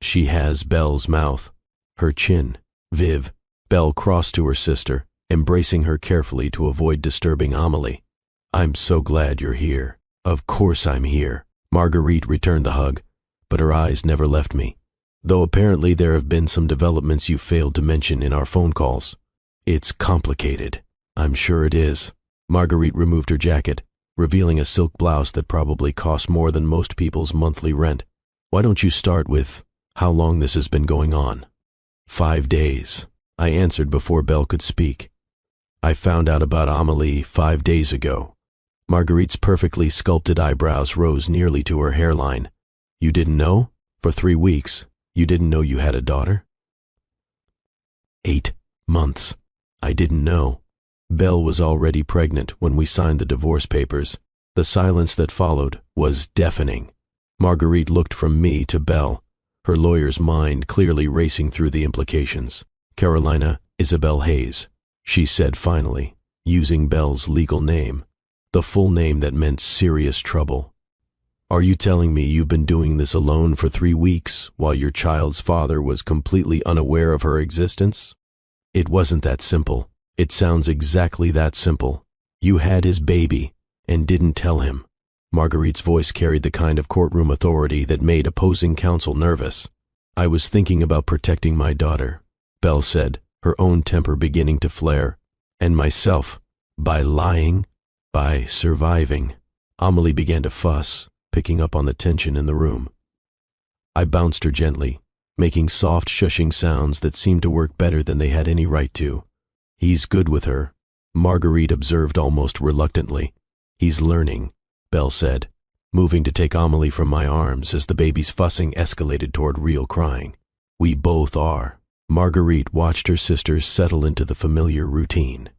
She has Belle's mouth, her chin. Viv. Belle crossed to her sister, embracing her carefully to avoid disturbing Amelie. I'm so glad you're here. Of course I'm here. Marguerite returned the hug, but her eyes never left me. Though apparently there have been some developments you failed to mention in our phone calls. It's complicated. I'm sure it is. Marguerite removed her jacket, revealing a silk blouse that probably cost more than most people's monthly rent. Why don't you start with how long this has been going on? 5 days. I answered before Belle could speak. I found out about Amelie 5 days ago. Marguerite's perfectly sculpted eyebrows rose nearly to her hairline. You didn't know? For 3 weeks, you didn't know you had a daughter? 8 months. I didn't know. Belle was already pregnant when we signed the divorce papers. The silence that followed was deafening. Marguerite looked from me to Belle, her lawyer's mind clearly racing through the implications. Carolina Isabel Hayes, she said finally, using Belle's legal name, the full name that meant serious trouble. Are you telling me you've been doing this alone for 3 weeks while your child's father was completely unaware of her existence? It wasn't that simple. It sounds exactly that simple. You had his baby and didn't tell him. Marguerite's voice carried the kind of courtroom authority that made opposing counsel nervous. I was thinking about protecting my daughter, Belle said, her own temper beginning to flare. And myself, by lying, by surviving. Amelie began to fuss, picking up on the tension in the room. I bounced her gently, making soft shushing sounds that seemed to work better than they had any right to. He's good with her, Marguerite observed almost reluctantly. He's learning, Belle said, moving to take Amelie from my arms as the baby's fussing escalated toward real crying. We both are. Marguerite watched her sisters settle into the familiar routine,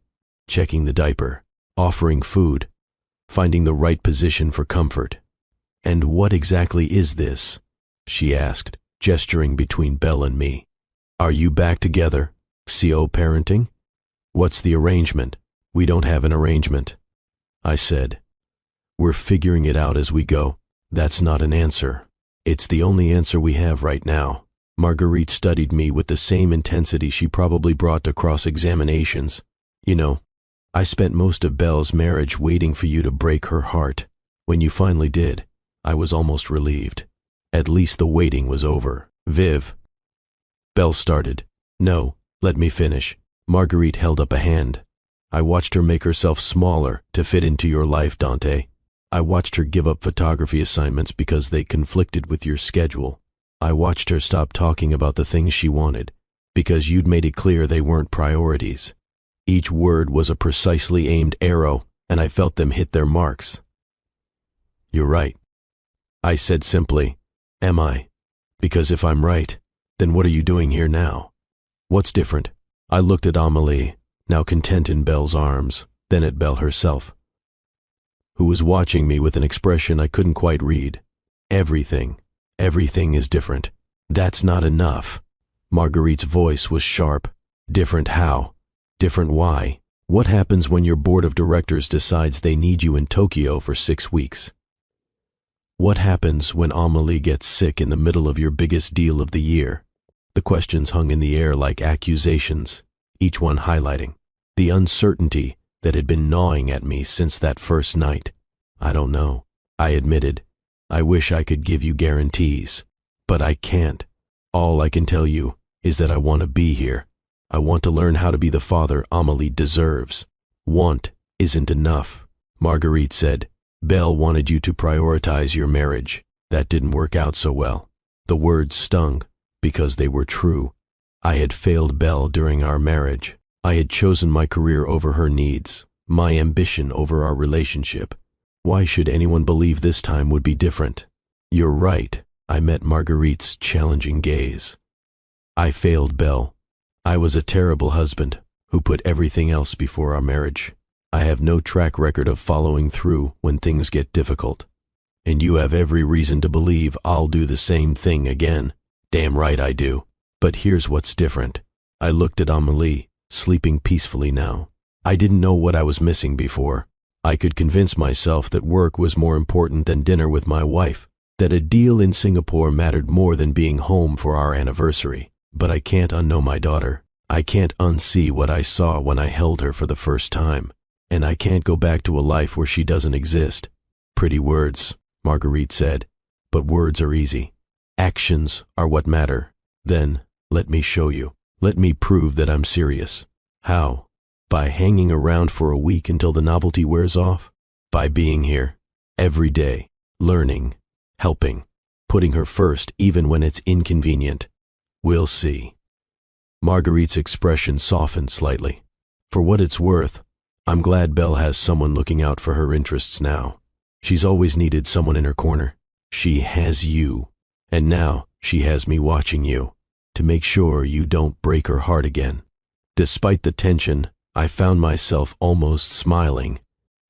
checking the diaper, offering food, finding the right position for comfort. And what exactly is this? She asked, gesturing between Belle and me. Are you back together? CO parenting? What's the arrangement? We don't have an arrangement, I said. We're figuring it out as we go. That's not an answer. It's the only answer we have right now. Marguerite studied me with the same intensity she probably brought to cross-examinations. You know, I spent most of Belle's marriage waiting for you to break her heart. When you finally did, I was almost relieved. At least the waiting was over. Viv. Belle started. No, let me finish. Marguerite held up a hand. I watched her make herself smaller to fit into your life, Dante. I watched her give up photography assignments because they conflicted with your schedule. I watched her stop talking about the things she wanted because you'd made it clear they weren't priorities. Each word was a precisely aimed arrow, and I felt them hit their marks. You're right. I said simply, am I? Because if I'm right, then what are you doing here now? What's different? I looked at Amelie, now content in Belle's arms, then at Belle herself, who was watching me with an expression I couldn't quite read. Everything is different. That's not enough. Marguerite's voice was sharp. Different how? Different why? What happens when your board of directors decides they need you in Tokyo for 6 weeks? What happens when Amelie gets sick in the middle of your biggest deal of the year? The questions hung in the air like accusations, each one highlighting the uncertainty that had been gnawing at me since that first night. I don't know, I admitted. I wish I could give you guarantees, but I can't. All I can tell you is that I want to be here. I want to learn how to be the father Amelie deserves. Want isn't enough, Marguerite said. Belle wanted you to prioritize your marriage. That didn't work out so well. The words stung because they were true. I had failed Belle during our marriage. I had chosen my career over her needs, my ambition over our relationship. Why should anyone believe this time would be different? You're right, I met Marguerite's challenging gaze. I failed Belle. I was a terrible husband who put everything else before our marriage. I have no track record of following through when things get difficult. And you have every reason to believe I'll do the same thing again. Damn right I do. But here's what's different. I looked at Amelie, sleeping peacefully now. I didn't know what I was missing before. I could convince myself that work was more important than dinner with my wife, that a deal in Singapore mattered more than being home for our anniversary. But I can't unknow my daughter. I can't unsee what I saw when I held her for the first time. And I can't go back to a life where she doesn't exist. Pretty words, Marguerite said, but words are easy. Actions are what matter. Then, let me show you. Let me prove that I'm serious. How? By hanging around for a week until the novelty wears off? By being here, every day, learning, helping, putting her first even when it's inconvenient. We'll see. Marguerite's expression softened slightly. For what it's worth, I'm glad Belle has someone looking out for her interests now. She's always needed someone in her corner. She has you. And now she has me watching you, to make sure you don't break her heart again. Despite the tension, I found myself almost smiling.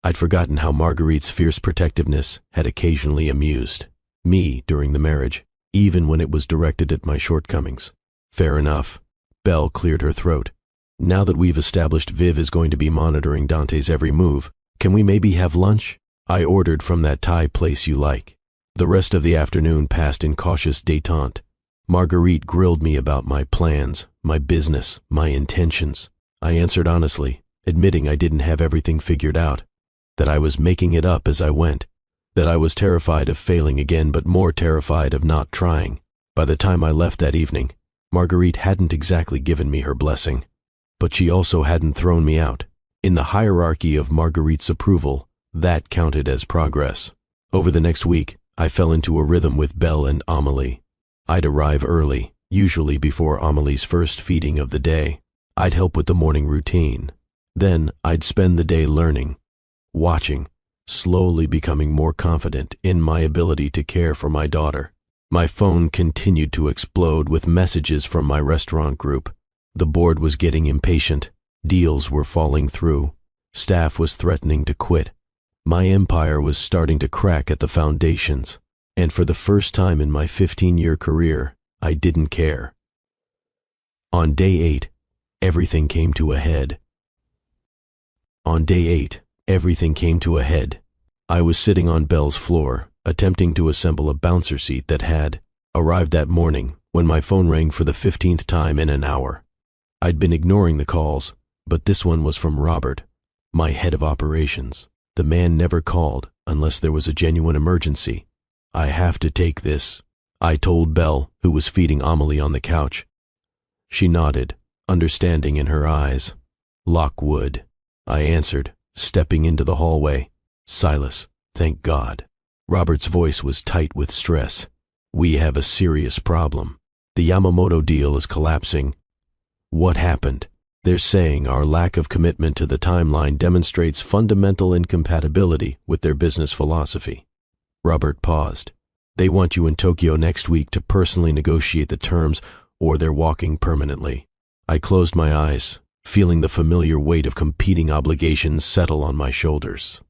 I'd forgotten how Marguerite's fierce protectiveness had occasionally amused me during the marriage, even when it was directed at my shortcomings. Fair enough. Belle cleared her throat. Now that we've established Viv is going to be monitoring Dante's every move, can we maybe have lunch? I ordered from that Thai place you like. The rest of the afternoon passed in cautious détente. Marguerite grilled me about my plans, my business, my intentions. I answered honestly, admitting I didn't have everything figured out, that I was making it up as I went, that I was terrified of failing again but more terrified of not trying. By the time I left that evening, Marguerite hadn't exactly given me her blessing, but she also hadn't thrown me out. In the hierarchy of Marguerite's approval, that counted as progress. Over the next week, I fell into a rhythm with Belle and Amelie. I'd arrive early, usually before Amelie's first feeding of the day. I'd help with the morning routine. Then I'd spend the day learning, watching, slowly becoming more confident in my ability to care for my daughter. My phone continued to explode with messages from my restaurant group. The board was getting impatient. Deals were falling through. Staff was threatening to quit. My empire was starting to crack at the foundations. And for the first time in my 15-year career, I didn't care. On day 8, everything came to a head. I was sitting on Belle's floor, attempting to assemble a bouncer seat that had arrived that morning when my phone rang for the 15th time in an hour. I'd been ignoring the calls, but this one was from Robert, my head of operations. The man never called unless there was a genuine emergency. I have to take this, I told Belle, who was feeding Amelie on the couch. She nodded, understanding in her eyes. Lockwood, I answered, stepping into the hallway. Silas, thank God. Robert's voice was tight with stress. We have a serious problem. The Yamamoto deal is collapsing. What happened? They're saying our lack of commitment to the timeline demonstrates fundamental incompatibility with their business philosophy. Robert paused. They want you in Tokyo next week to personally negotiate the terms, or they're walking permanently. I closed my eyes, feeling the familiar weight of competing obligations settle on my shoulders.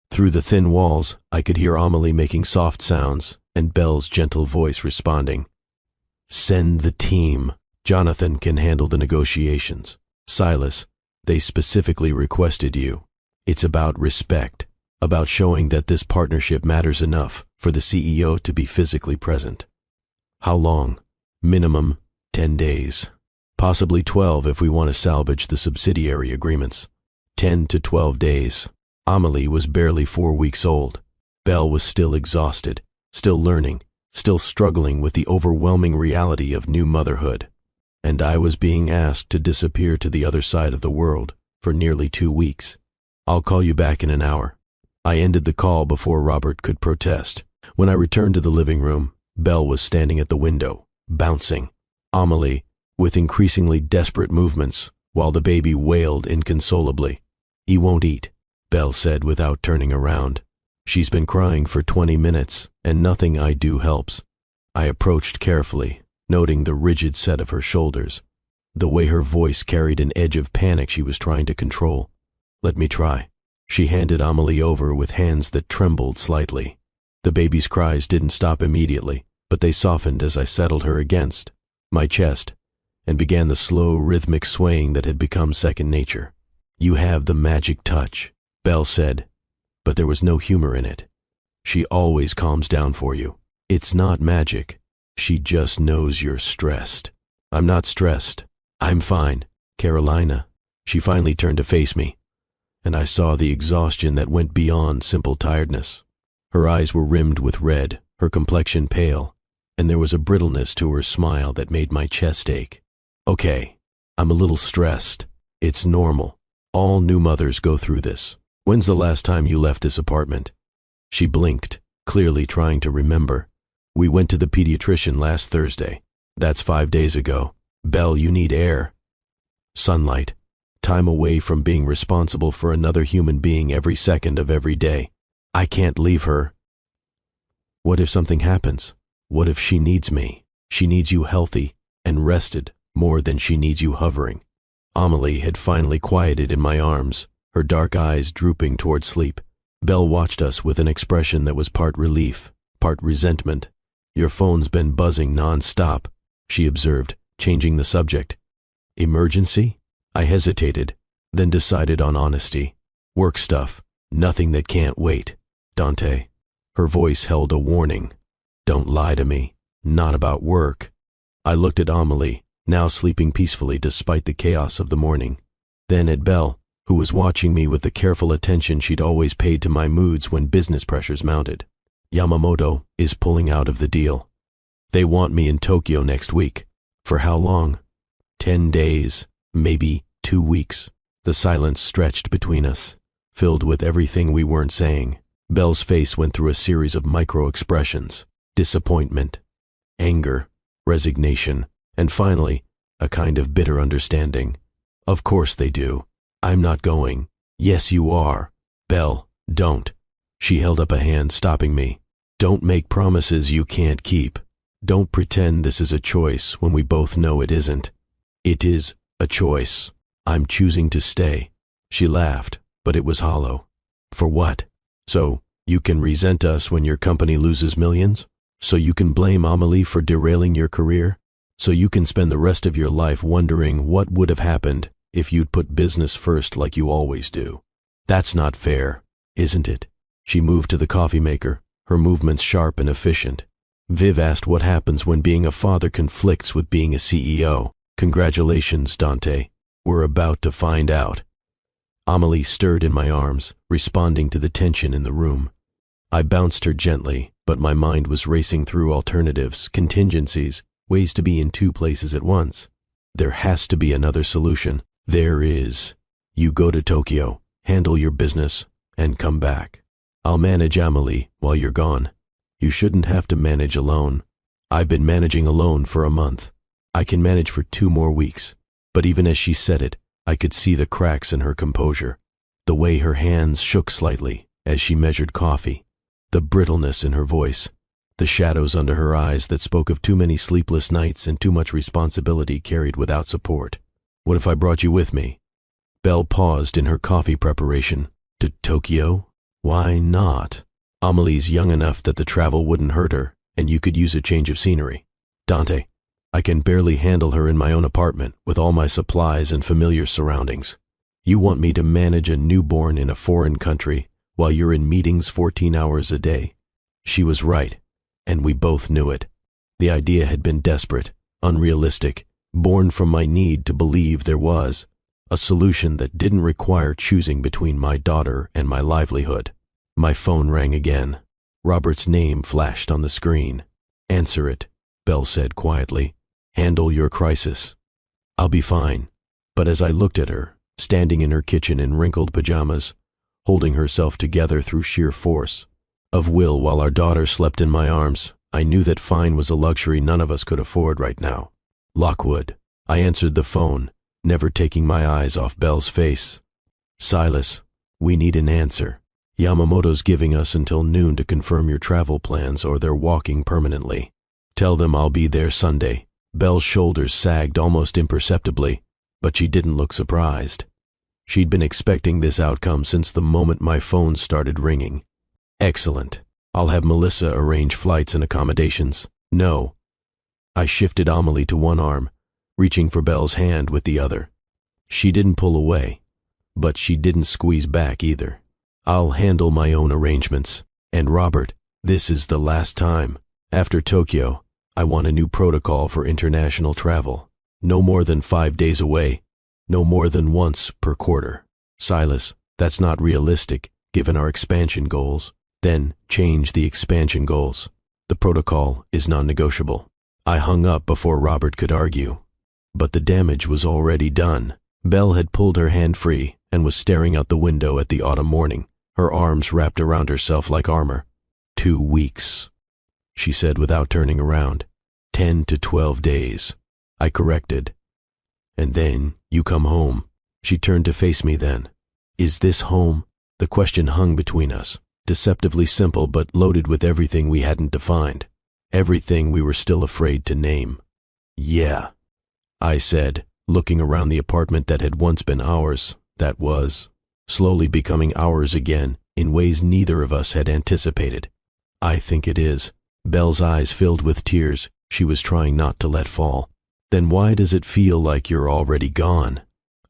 Through the thin walls, I could hear Amelie making soft sounds and Belle's gentle voice responding. Send the team. Jonathan can handle the negotiations. Silas, They specifically requested you. It's about respect, about showing that this partnership matters enough for the CEO to be physically present. How long? Minimum 10 days. Possibly 12 if we want to salvage the subsidiary agreements. 10 to 12 days. Amelie was barely 4 weeks old. Belle was still exhausted, still learning, still struggling with the overwhelming reality of new motherhood. And I was being asked to disappear to the other side of the world for nearly 2 weeks. I'll call you back in an hour. I ended the call before Robert could protest. When I returned to the living room, Belle was standing at the window, bouncing. Amelie, with increasingly desperate movements, while the baby wailed inconsolably. "He won't eat," Belle said without turning around. "She's been crying for 20 minutes, and nothing I do helps." I approached carefully, noting the rigid set of her shoulders, the way her voice carried an edge of panic she was trying to control. "Let me try." She handed Amelie over with hands that trembled slightly. The baby's cries didn't stop immediately, but they softened as I settled her against my chest and began the slow, rhythmic swaying that had become second nature. "You have the magic touch," Belle said, but there was no humor in it. "She always calms down for you. It's not magic. She just knows you're stressed." "I'm not stressed. I'm fine, Carolina." She finally turned to face me, and I saw the exhaustion that went beyond simple tiredness. Her eyes were rimmed with red, her complexion pale, and there was a brittleness to her smile that made my chest ache. "Okay, I'm a little stressed. It's normal. All new mothers go through this. When's the last time you left this apartment?" She blinked, clearly trying to remember. "We went to the pediatrician last Thursday. That's 5 days ago. Belle, you need air. Sunlight. Time away from being responsible for another human being every second of every day. I can't leave her." "What if something happens? What if she needs me? She needs you healthy and rested more than she needs you hovering." Amelie had finally quieted in my arms, her dark eyes drooping toward sleep. Belle watched us with an expression that was part relief, part resentment. "Your phone's been buzzing non-stop," she observed, changing the subject. "Emergency?" I hesitated, then decided on honesty. "Work stuff. Nothing that can't wait. Dante." Her voice held a warning. "Don't lie to me. Not about work." I looked at Amelie, now sleeping peacefully despite the chaos of the morning. Then at Belle, who was watching me with the careful attention she'd always paid to my moods when business pressures mounted. "Yamamoto is pulling out of the deal. They want me in Tokyo next week." "For how long?" 10 days, maybe 2 weeks. The silence stretched between us, filled with everything we weren't saying. Belle's face went through a series of micro-expressions: disappointment, anger, resignation, and finally, a kind of bitter understanding. "Of course they do. I'm not going." "Yes, you are." "Belle, don't." She held up a hand, stopping me. "Don't make promises you can't keep. Don't pretend this is a choice when we both know it isn't. It is a choice. I'm choosing to stay." She laughed, but it was hollow. "For what? So you can resent us when your company loses millions? So you can blame Amelie for derailing your career? So you can spend the rest of your life wondering what would have happened if you'd put business first like you always do? That's not fair, isn't it?" She moved to the coffee maker, her movements sharp and efficient. Viv asked what happens when being a father conflicts with being a CEO. "Congratulations, Dante. We're about to find out." Amelie stirred in my arms, responding to the tension in the room. I bounced her gently, but my mind was racing through alternatives, contingencies, ways to be in 2 places at once. There has to be another solution. There is. You go to Tokyo, handle your business, and come back. I'll manage Amelie while you're gone. You shouldn't have to manage alone. I've been managing alone for a month. I can manage for 2 more weeks. But even as she said it, I could see the cracks in her composure, the way her hands shook slightly as she measured coffee, the brittleness in her voice, the shadows under her eyes that spoke of too many sleepless nights and too much responsibility carried without support. "What if I brought you with me?" Belle paused in her coffee preparation. "To Tokyo? Why not? Amelie's young enough that the travel wouldn't hurt her, and you could use a change of scenery. Dante, I can barely handle her in my own apartment with all my supplies and familiar surroundings. You want me to manage a newborn in a foreign country while you're in meetings 14 hours a day? She was right, and we both knew it. The idea had been desperate, unrealistic, born from my need to believe there was a solution that didn't require choosing between my daughter and my livelihood. My phone rang again. Robert's name flashed on the screen. "Answer it," Belle said quietly. "Handle your crisis." "I'll be fine." But as I looked at her, standing in her kitchen in wrinkled pajamas, holding herself together through sheer force of will while our daughter slept in my arms, I knew that fine was a luxury none of us could afford right now. "Lockwood." I answered the phone, never taking my eyes off Belle's face. "Silas, we need an answer. Yamamoto's giving us until noon to confirm your travel plans or they're walking permanently. Tell them I'll be there Sunday." Belle's shoulders sagged almost imperceptibly, but she didn't look surprised. She'd been expecting this outcome since the moment my phone started ringing. "Excellent. I'll have Melissa arrange flights and accommodations." "No." I shifted Amelie to one arm, reaching for Belle's hand with the other. She didn't pull away, but she didn't squeeze back either. "I'll handle my own arrangements. And Robert, this is the last time. After Tokyo, I want a new protocol for international travel. No more than 5 days away. No more than once per quarter." "Silas, that's not realistic, given our expansion goals." "Then change the expansion goals. The protocol is non-negotiable." I hung up before Robert could argue. But the damage was already done. Belle had pulled her hand free and was staring out the window at the autumn morning, her arms wrapped around herself like armor. 2 weeks, she said without turning around. 10 to 12 days, I corrected. "And then you come home." She turned to face me then. "Is this home?" The question hung between us, deceptively simple but loaded with everything we hadn't defined, everything we were still afraid to name. "Yeah," I said, looking around the apartment that had once been ours, that was slowly becoming ours again in ways neither of us had anticipated. "I think it is." Belle's eyes filled with tears she was trying not to let fall. "Then why does it feel like you're already gone?"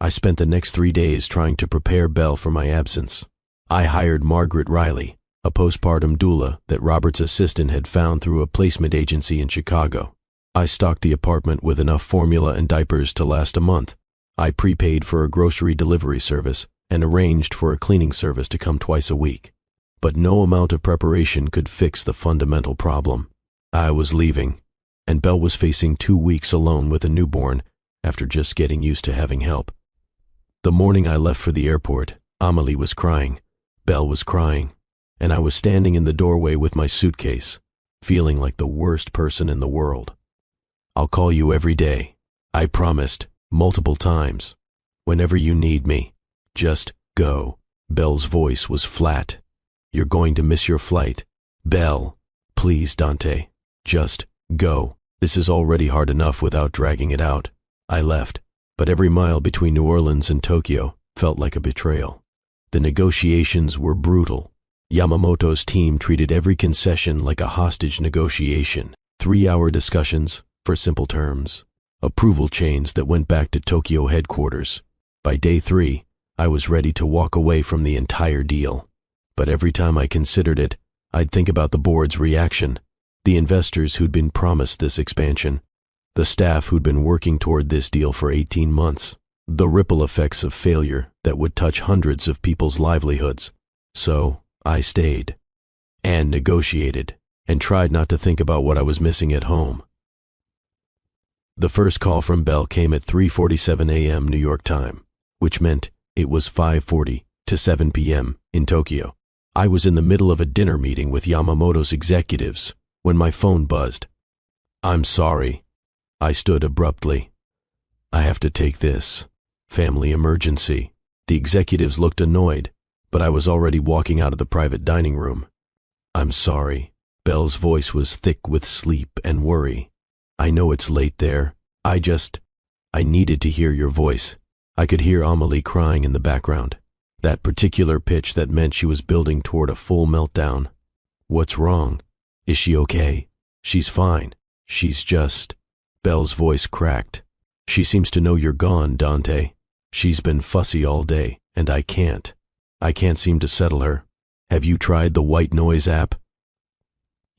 I spent the next 3 days trying to prepare Belle for my absence. I hired Margaret Riley, a postpartum doula that Robert's assistant had found through a placement agency in Chicago. I stocked the apartment with enough formula and diapers to last a month. I prepaid for a grocery delivery service and arranged for a cleaning service to come twice a week. But no amount of preparation could fix the fundamental problem. I was leaving, and Belle was facing 2 weeks alone with a newborn after just getting used to having help. The morning I left for the airport, Amelie was crying, Belle was crying, and I was standing in the doorway with my suitcase, feeling like the worst person in the world. "I'll call you every day," I promised, multiple times. "Whenever you need me, just go." Belle's voice was flat. "You're going to miss your flight." "Belle, please, Dante, just go. This is already hard enough without dragging it out." I left, but every mile between New Orleans and Tokyo felt like a betrayal. The negotiations were brutal. Yamamoto's team treated every concession like a hostage negotiation. 3-hour discussions for simple terms. Approval chains that went back to Tokyo headquarters. By day 3, I was ready to walk away from the entire deal. But every time I considered it, I'd think about the board's reaction, the investors who'd been promised this expansion, the staff who'd been working toward this deal for 18 months, the ripple effects of failure that would touch hundreds of people's livelihoods. So I stayed and negotiated and tried not to think about what I was missing at home. The first call from Belle came at 3:47 a.m. New York time, which meant it was 5:40 to 7 p.m. in Tokyo. I was in the middle of a dinner meeting with Yamamoto's executives when my phone buzzed. "I'm sorry." I stood abruptly. "I have to take this. Family emergency." The executives looked annoyed, but I was already walking out of the private dining room. "I'm sorry." Belle's voice was thick with sleep and worry. "I know it's late there. I needed to hear your voice." I could hear Amelie crying in the background, that particular pitch that meant she was building toward a full meltdown. "What's wrong? Is she okay?" "She's fine. She's just..." Belle's voice cracked. "She seems to know you're gone, Dante." She's been fussy all day, and I can't seem to settle her. Have you tried the white noise app?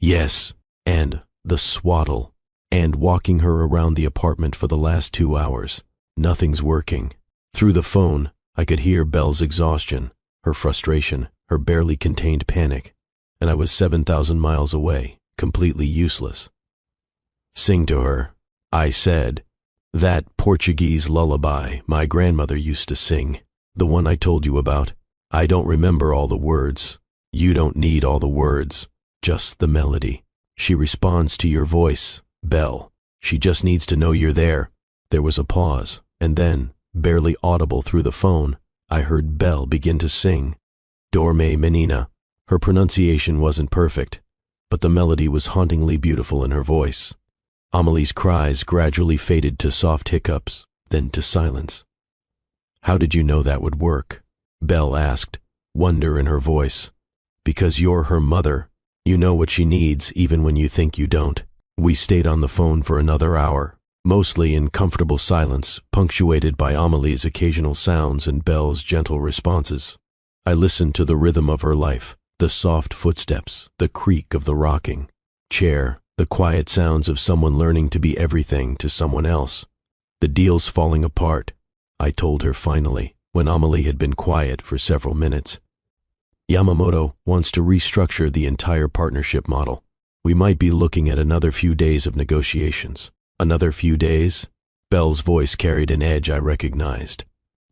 Yes, and the swaddle, and walking her around the apartment for the last 2 hours. Nothing's working. Through the phone, I could hear Belle's exhaustion, her frustration, her barely contained panic, and I was 7,000 miles away, completely useless. Sing to her, I said. That Portuguese lullaby my grandmother used to sing, the one I told you about. I don't remember all the words. You don't need all the words, just the melody. She responds to your voice, Belle. She just needs to know you're there. There was a pause, and then, barely audible through the phone, I heard Belle begin to sing. Dorme menina. Her pronunciation wasn't perfect, but the melody was hauntingly beautiful in her voice. Amelie's cries gradually faded to soft hiccups, then to silence. How did you know that would work? Belle asked, wonder in her voice. Because you're her mother. You know what she needs even when you think you don't. We stayed on the phone for another hour, mostly in comfortable silence, punctuated by Amelie's occasional sounds and Belle's gentle responses. I listened to the rhythm of her life, the soft footsteps, the creak of the rocking chair, the quiet sounds of someone learning to be everything to someone else. The deal's falling apart, I told her finally, when Amelie had been quiet for several minutes. Yamamoto wants to restructure the entire partnership model. We might be looking at another few days of negotiations. Another few days? Belle's voice carried an edge I recognized.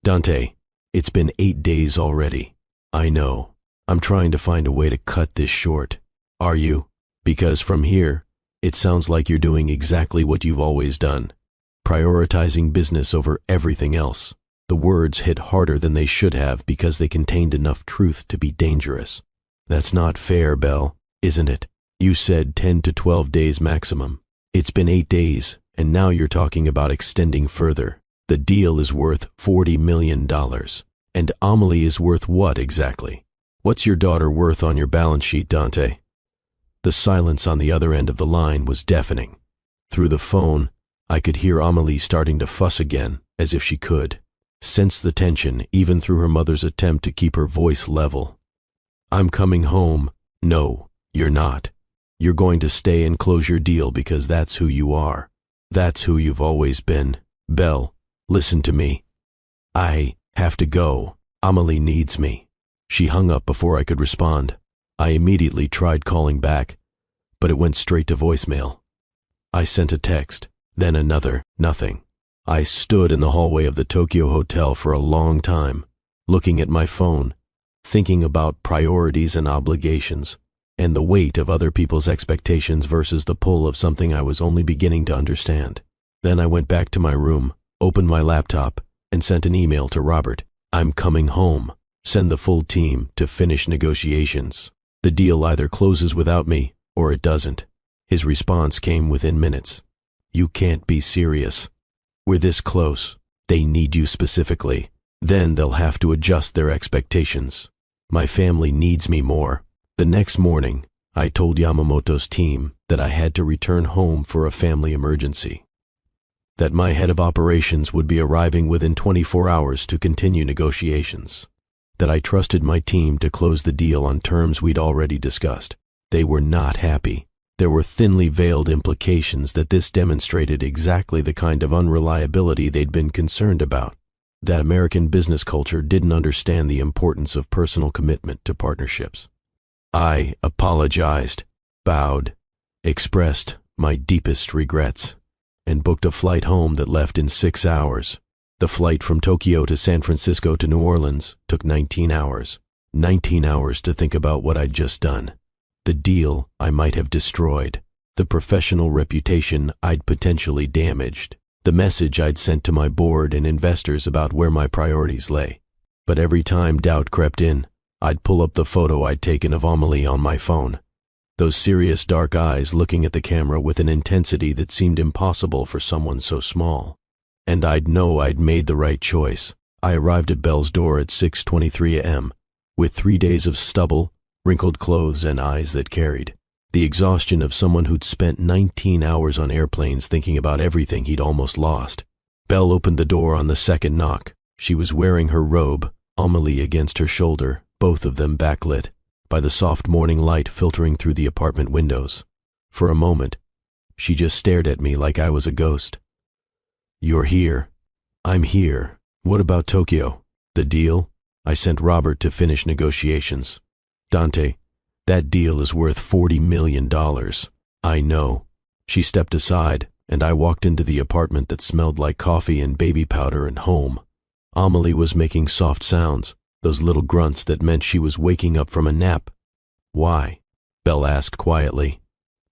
Dante, it's been 8 days already. I know. I'm trying to find a way to cut this short. Are you? Because from here, it sounds like you're doing exactly what you've always done. Prioritizing business over everything else. The words hit harder than they should have because they contained enough truth to be dangerous. That's not fair, Belle, isn't it? You said 10 to 12 days maximum. It's been 8 days, and now you're talking about extending further. The deal is worth $40 million. And Amelie is worth what exactly? What's your daughter worth on your balance sheet, Dante? The silence on the other end of the line was deafening. Through the phone, I could hear Amelie starting to fuss again, as if she could. Sense the tension, even through her mother's attempt to keep her voice level. I'm coming home. No, you're not. You're going to stay and close your deal because that's who you are. That's who you've always been. Belle, listen to me. I have to go. Amelie needs me. She hung up before I could respond. I immediately tried calling back, but it went straight to voicemail. I sent a text, then another, nothing. I stood in the hallway of the Tokyo hotel for a long time, looking at my phone, thinking about priorities and obligations, and the weight of other people's expectations versus the pull of something I was only beginning to understand. Then I went back to my room, opened my laptop, and sent an email to Robert. I'm coming home. Send the full team to finish negotiations. The deal either closes without me, or it doesn't. His response came within minutes. You can't be serious. We're this close. They need you specifically. Then they'll have to adjust their expectations. My family needs me more. The next morning, I told Yamamoto's team that I had to return home for a family emergency. That my head of operations would be arriving within 24 hours to continue negotiations. That I trusted my team to close the deal on terms we'd already discussed. They were not happy. There were thinly veiled implications that this demonstrated exactly the kind of unreliability they'd been concerned about. That American business culture didn't understand the importance of personal commitment to partnerships. I apologized, bowed, expressed my deepest regrets, and booked a flight home that left in 6 hours. The flight from Tokyo to San Francisco to New Orleans took 19 hours. 19 hours to think about what I'd just done. The deal I might have destroyed. The professional reputation I'd potentially damaged. The message I'd sent to my board and investors about where my priorities lay. But every time doubt crept in, I'd pull up the photo I'd taken of Amelie on my phone. Those serious dark eyes looking at the camera with an intensity that seemed impossible for someone so small. And I'd know I'd made the right choice. I arrived at Belle's door at 6:23 a.m., with 3 days of stubble, wrinkled clothes, and eyes that carried. The exhaustion of someone who'd spent 19 hours on airplanes thinking about everything he'd almost lost. Belle opened the door on the second knock, She was wearing her robe, Amelie against her shoulder, both of them backlit by the soft morning light filtering through the apartment windows. For a moment, she just stared at me like I was a ghost. "You're here. I'm here. What about Tokyo? The deal? I sent Robert to finish negotiations. Dante, that deal is worth $40 million. I know." She stepped aside, and I walked into the apartment that smelled like coffee and baby powder and home. Amelie was making soft sounds, those little grunts that meant she was waking up from a nap. "Why?" Belle asked quietly.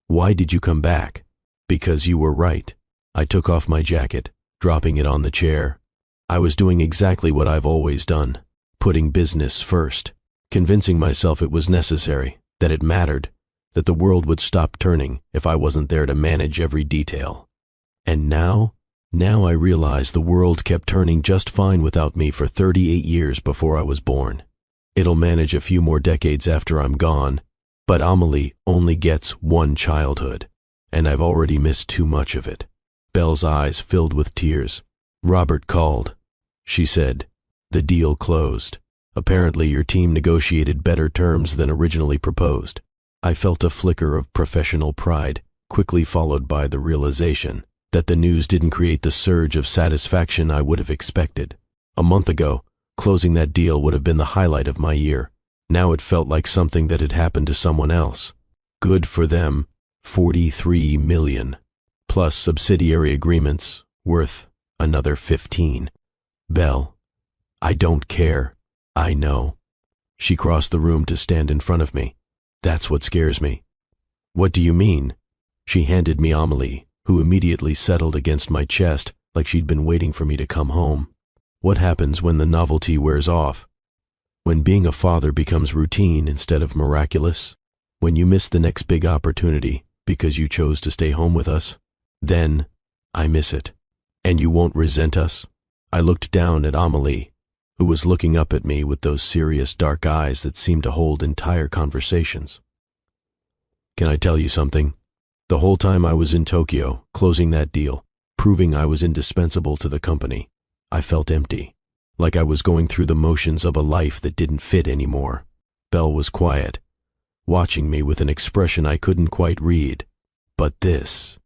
"Why did you come back?" "Because you were right." I took off my jacket, dropping it on the chair. I was doing exactly what I've always done, putting business first, convincing myself it was necessary, that it mattered, that the world would stop turning if I wasn't there to manage every detail. And now I realize the world kept turning just fine without me for 38 years before I was born. It'll manage a few more decades after I'm gone, but Amelie only gets one childhood, and I've already missed too much of it. Belle's eyes filled with tears. "Robert called," she said. "The deal closed. Apparently your team negotiated better terms than originally proposed." I felt a flicker of professional pride, quickly followed by the realization that the news didn't create the surge of satisfaction I would have expected. A month ago, closing that deal would have been the highlight of my year. Now it felt like something that had happened to someone else. Good for them, $43 million, plus subsidiary agreements worth another 15. "Belle, I don't care. I know." She crossed the room to stand in front of me. "That's what scares me." "What do you mean?" She handed me Amelie, who immediately settled against my chest like she'd been waiting for me to come home. "What happens when the novelty wears off? When being a father becomes routine instead of miraculous? When you miss the next big opportunity because you chose to stay home with us? Then I miss it. And you won't resent us?" I looked down at Amelie, who was looking up at me with those serious dark eyes that seemed to hold entire conversations. "Can I tell you something? The whole time I was in Tokyo, closing that deal, proving I was indispensable to the company, I felt empty, like I was going through the motions of a life that didn't fit anymore." Belle was quiet, watching me with an expression I couldn't quite read. "But this..."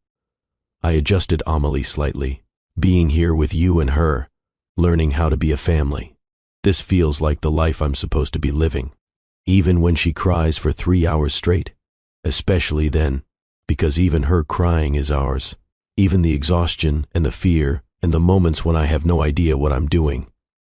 I adjusted Amelie slightly. "Being here with you and her, learning how to be a family. This feels like the life I'm supposed to be living. Even when she cries for 3 hours straight. Especially then, because even her crying is ours. Even the exhaustion and the fear and the moments when I have no idea what I'm doing.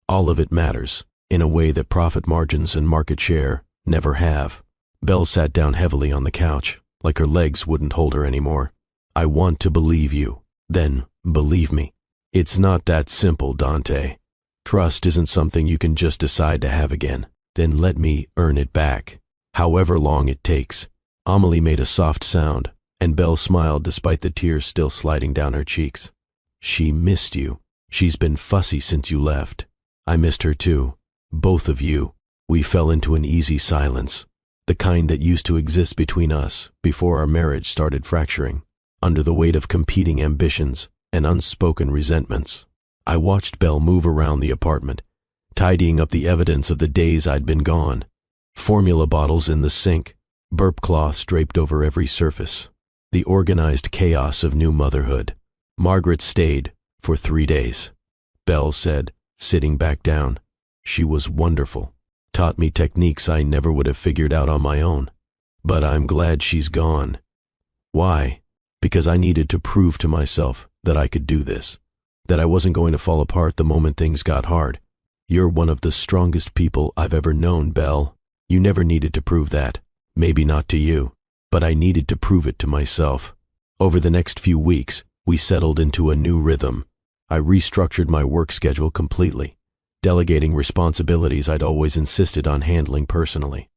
All of it matters, in a way that profit margins and market share never have." Belle sat down heavily on the couch, like her legs wouldn't hold her anymore. "I want to believe you. Then believe me. It's not that simple, Dante. Trust isn't something you can just decide to have again. Then let me earn it back, however long it takes." Amelie made a soft sound, and Belle smiled despite the tears still sliding down her cheeks. "She missed you. She's been fussy since you left. I missed her too. Both of you." We fell into an easy silence, the kind that used to exist between us before our marriage started fracturing, under the weight of competing ambitions and unspoken resentments. I watched Belle move around the apartment, tidying up the evidence of the days I'd been gone. Formula bottles in the sink, burp cloths draped over every surface. The organized chaos of new motherhood. Margaret stayed for 3 days. Belle said, sitting back down. She was wonderful. Taught me techniques I never would have figured out on my own. But I'm glad she's gone. Why? Because I needed to prove to myself that I could do this, that I wasn't going to fall apart the moment things got hard. You're one of the strongest people I've ever known, Belle. You never needed to prove that. Maybe not to you, but I needed to prove it to myself. Over the next few weeks, we settled into a new rhythm. I restructured my work schedule completely, delegating responsibilities I'd always insisted on handling personally.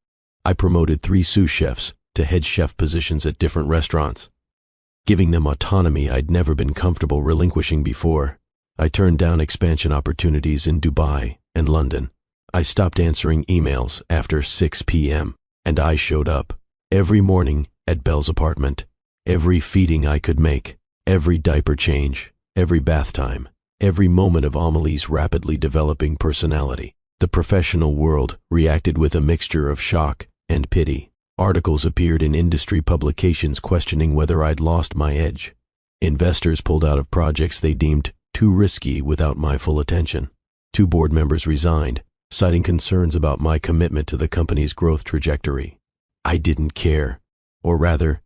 I promoted 3 sous chefs to head chef positions at different restaurants, giving them autonomy I'd never been comfortable relinquishing before. I turned down expansion opportunities in Dubai and London. I stopped answering emails after 6 p.m., and I showed up every morning at Belle's apartment. Every feeding I could make, every diaper change, every bath time. every moment of Amelie's rapidly developing personality. The professional world reacted with a mixture of shock and pity. Articles appeared in industry publications questioning whether I'd lost my edge. Investors pulled out of projects they deemed too risky without my full attention. 2 board members resigned, citing concerns about my commitment to the company's growth trajectory. I didn't care, or rather,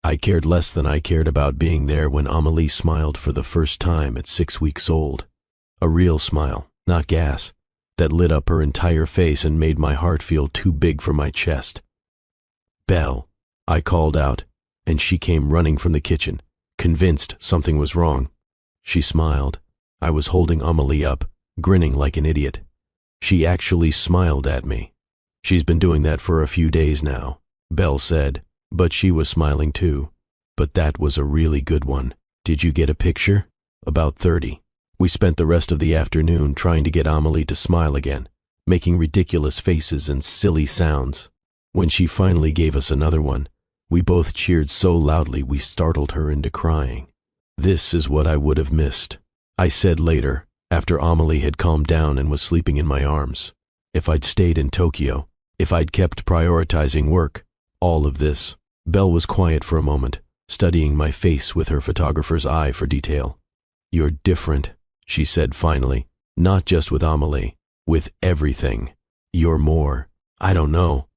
I cared less than I cared about being there when Amelie smiled for the first time at 6 weeks old. A real smile, not gas, that lit up her entire face and made my heart feel too big for my chest. "Belle," I called out, and she came running from the kitchen, convinced something was wrong. She smiled. I was holding Amelie up, grinning like an idiot. She actually smiled at me. "She's been doing that for a few days now," Belle said, but she was smiling too. "But that was a really good one. Did you get a picture?" "About 30. We spent the rest of the afternoon trying to get Amelie to smile again, making ridiculous faces and silly sounds. When she finally gave us another one, we both cheered so loudly we startled her into crying. "This is what I would have missed," I said later, after Amelie had calmed down and was sleeping in my arms. "If I'd stayed in Tokyo, if I'd kept prioritizing work, all of this." Belle was quiet for a moment, studying my face with her photographer's eye for detail. "You're different," she said finally, "not just with Amelie, with everything. You're more, I don't know,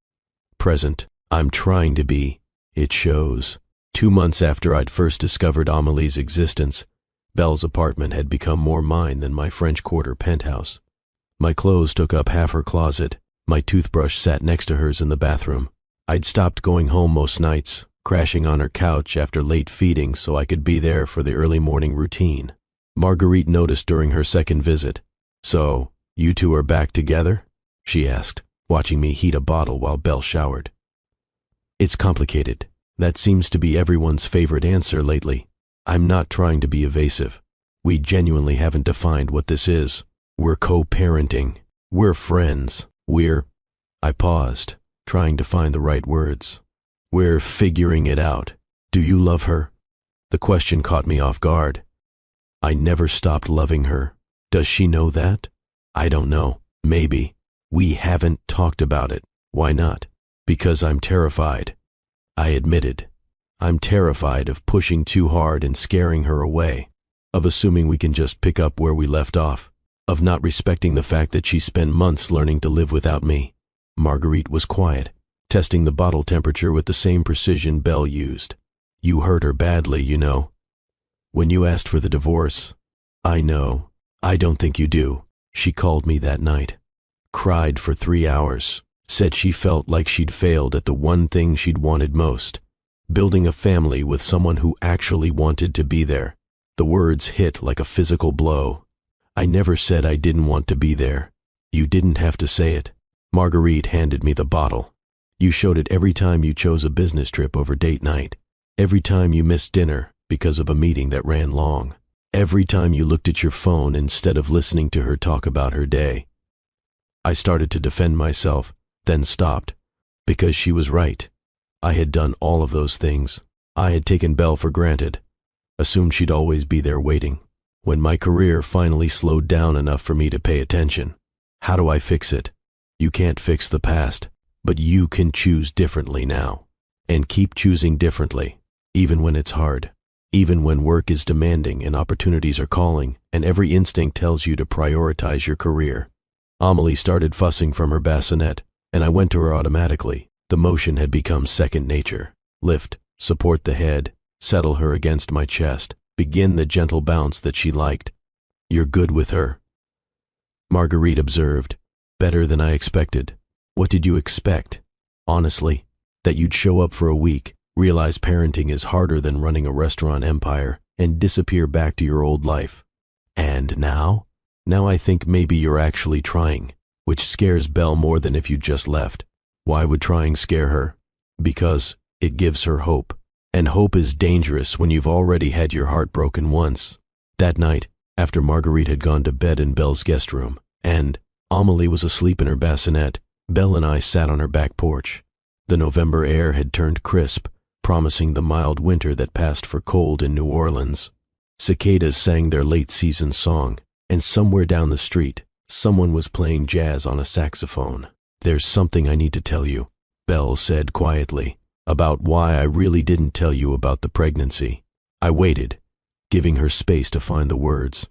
present. I'm trying to be. It shows." 2 months after I'd first discovered Amelie's existence, Belle's apartment had become more mine than my French Quarter penthouse. My clothes took up half her closet. My toothbrush sat next to hers in the bathroom. I'd stopped going home most nights, crashing on her couch after late feeding so I could be there for the early morning routine. Marguerite noticed during her second visit. "So, you two are back together?" she asked, watching me heat a bottle while Belle showered. "It's complicated. That seems to be everyone's favorite answer lately. I'm not trying to be evasive. We genuinely haven't defined what this is. We're co-parenting. We're friends. I paused, trying to find the right words. "We're figuring it out. Do you love her?" The question caught me off guard. I never stopped loving her. Does she know that? I don't know. Maybe. We haven't talked about it. Why not? Because I'm terrified. I admitted. I'm terrified of pushing too hard and scaring her away, of assuming we can just pick up where we left off, of not respecting the fact that she spent months learning to live without me. Marguerite was quiet, testing the bottle temperature with the same precision Belle used. "You hurt her badly, you know. When you asked for the divorce." "I know. I don't think you do." She called me that night. Cried for 3 hours. Said she felt like she'd failed at the one thing she'd wanted most, building a family with someone who actually wanted to be there. The words hit like a physical blow. I never said I didn't want to be there. You didn't have to say it. Marguerite handed me the bottle. "You showed it every time you chose a business trip over date night, every time you missed dinner because of a meeting that ran long, every time you looked at your phone instead of listening to her talk about her day." I started to defend myself, then stopped, because she was right. I had done all of those things. I had taken Belle for granted, assumed she'd always be there waiting. When my career finally slowed down enough for me to pay attention, how do I fix it? You can't fix the past, but you can choose differently now, and keep choosing differently, even when it's hard, even when work is demanding and opportunities are calling, and every instinct tells you to prioritize your career. Amelie started fussing from her bassinet, and I went to her automatically. The motion had become second nature. Lift, support the head, settle her against my chest, begin the gentle bounce that she liked. "You're good with her," Marguerite observed. "Better than I expected." "What did you expect?" "Honestly, that you'd show up for a week, realize parenting is harder than running a restaurant empire, and disappear back to your old life." "And now?" "Now I think maybe you're actually trying, which scares Belle more than if you just left." "Why would trying scare her?" "Because it gives her hope. And hope is dangerous when you've already had your heart broken once." That night, after Marguerite had gone to bed in Belle's guest room, and Amelie was asleep in her bassinet, Belle and I sat on her back porch. The November air had turned crisp, promising the mild winter that passed for cold in New Orleans. Cicadas sang their late-season song, and somewhere down the street, someone was playing jazz on a saxophone. "There's something I need to tell you," Belle said quietly, "about why I really didn't tell you about the pregnancy." I waited, giving her space to find the words.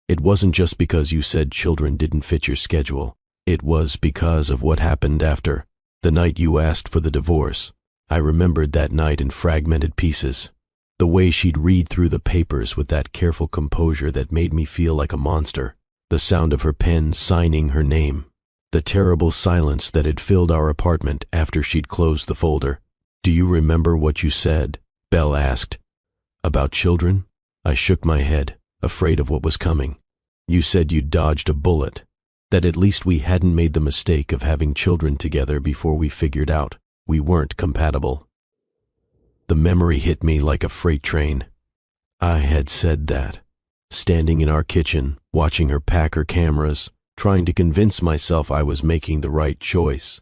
"It wasn't just because you said children didn't fit your schedule. It was because of what happened after, the night you asked for the divorce." I remembered that night in fragmented pieces. The way she'd read through the papers with that careful composure that made me feel like a monster. The sound of her pen signing her name. The terrible silence that had filled our apartment after she'd closed the folder. "Do you remember what you said?" Belle asked. "About children?" I shook my head, afraid of what was coming. "You said you'd dodged a bullet, that at least we hadn't made the mistake of having children together before we figured out we weren't compatible." The memory hit me like a freight train. I had said that, standing in our kitchen, watching her pack her cameras, trying to convince myself I was making the right choice,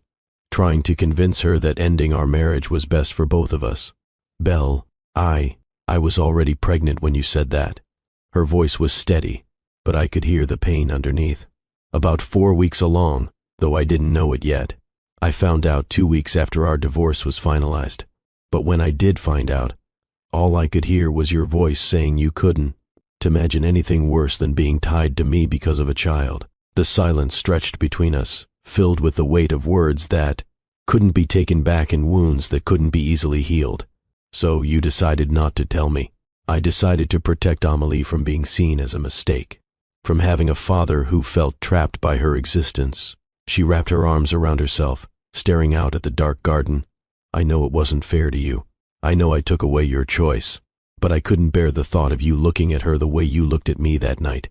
trying to convince her that ending our marriage was best for both of us. "Belle, I was already pregnant when you said that." Her voice was steady, but I could hear the pain underneath. "About 4 weeks along, though I didn't know it yet. I found out 2 weeks after our divorce was finalized. But when I did find out, all I could hear was your voice saying you couldn't imagine anything worse than being tied to me because of a child." The silence stretched between us, filled with the weight of words that couldn't be taken back and wounds that couldn't be easily healed. "So you decided not to tell me." I decided to protect Amelie from being seen as a mistake, from having a father who felt trapped by her existence. She wrapped her arms around herself, staring out at the dark garden. "I know it wasn't fair to you. I know I took away your choice, but I couldn't bear the thought of you looking at her the way you looked at me that night,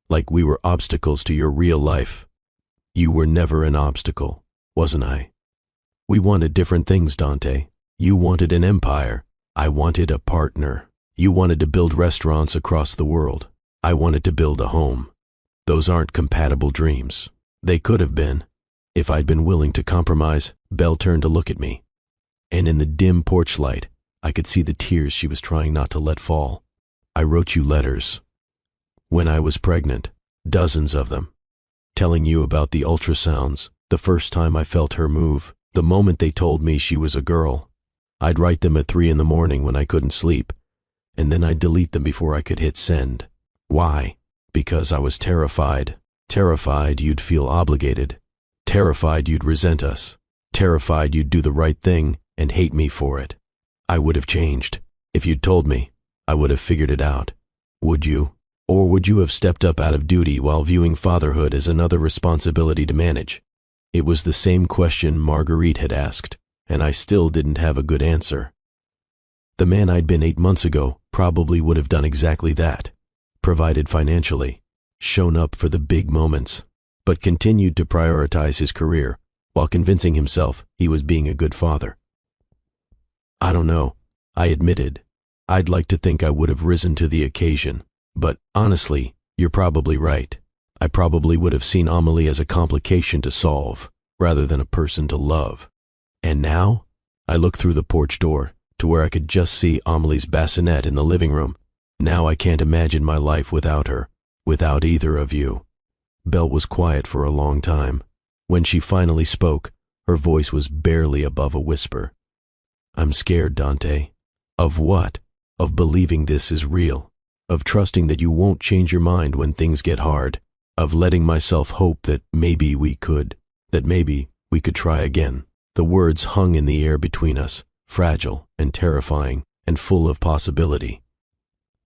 like we were obstacles to your real life. You were never an obstacle, wasn't I? We wanted different things, Dante. You wanted an empire. I wanted a partner. You wanted to build restaurants across the world. I wanted to build a home. Those aren't compatible dreams. They could have been, if I'd been willing to compromise." Belle turned to look at me, and in the dim porch light, I could see the tears she was trying not to let fall. "I wrote you letters when I was pregnant, dozens of them, telling you about the ultrasounds, the first time I felt her move, the moment they told me she was a girl. I'd write them at 3 in the morning when I couldn't sleep, and then I'd delete them before I could hit send. Why? Because I was terrified. Terrified you'd feel obligated. Terrified you'd resent us. Terrified you'd do the right thing and hate me for it. I would have changed. If you'd told me, I would have figured it out. Would you? Or would you have stepped up out of duty while viewing fatherhood as another responsibility to manage?" It was the same question Marguerite had asked, and I still didn't have a good answer. The man I'd been 8 months ago probably would have done exactly that, provided financially, shown up for the big moments, but continued to prioritize his career while convincing himself he was being a good father. "I don't know," I admitted. "I'd like to think I would have risen to the occasion, but honestly, you're probably right. I probably would have seen Amelie as a complication to solve, rather than a person to love. And now?" I looked through the porch door to where I could just see Amelie's bassinet in the living room. "Now I can't imagine my life without her, without either of you." Belle was quiet for a long time. When she finally spoke, her voice was barely above a whisper. "I'm scared, Dante." "Of what?" "Of believing this is real. Of trusting that you won't change your mind when things get hard. Of letting myself hope that maybe we could try again." The words hung in the air between us, fragile and terrifying and full of possibility.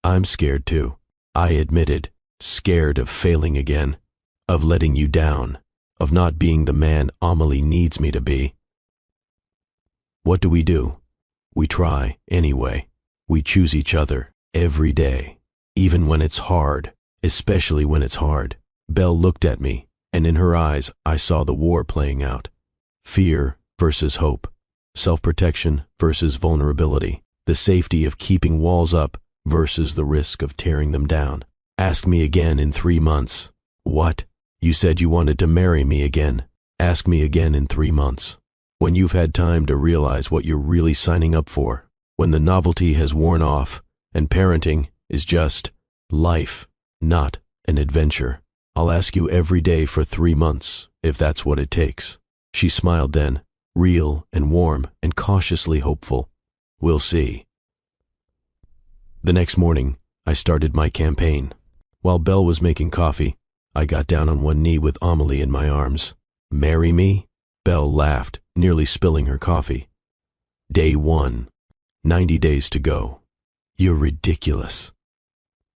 "I'm scared too," I admitted, scared of failing again, of letting you down, of not being the man Amelie needs me to be. "What do? We try, anyway. We choose each other, every day, even when it's hard, especially when it's hard." Belle looked at me, and in her eyes I saw the war playing out. Fear versus hope, self-protection versus vulnerability, the safety of keeping walls up versus the risk of tearing them down. "Ask me again in 3 months." "What? You said you wanted to marry me again." "Ask me again in 3 months. When you've had time to realize what you're really signing up for. When the novelty has worn off and parenting is just Life, not an adventure. I'll ask you every day for 3 months, if that's what it takes. She smiled then, real and warm and cautiously hopeful. We'll see. The next morning, I started my campaign. While Belle was making coffee, I got down on one knee with Amelie in my arms. Marry me? Belle laughed, nearly spilling her coffee. Day 1. 90 days to go. You're ridiculous.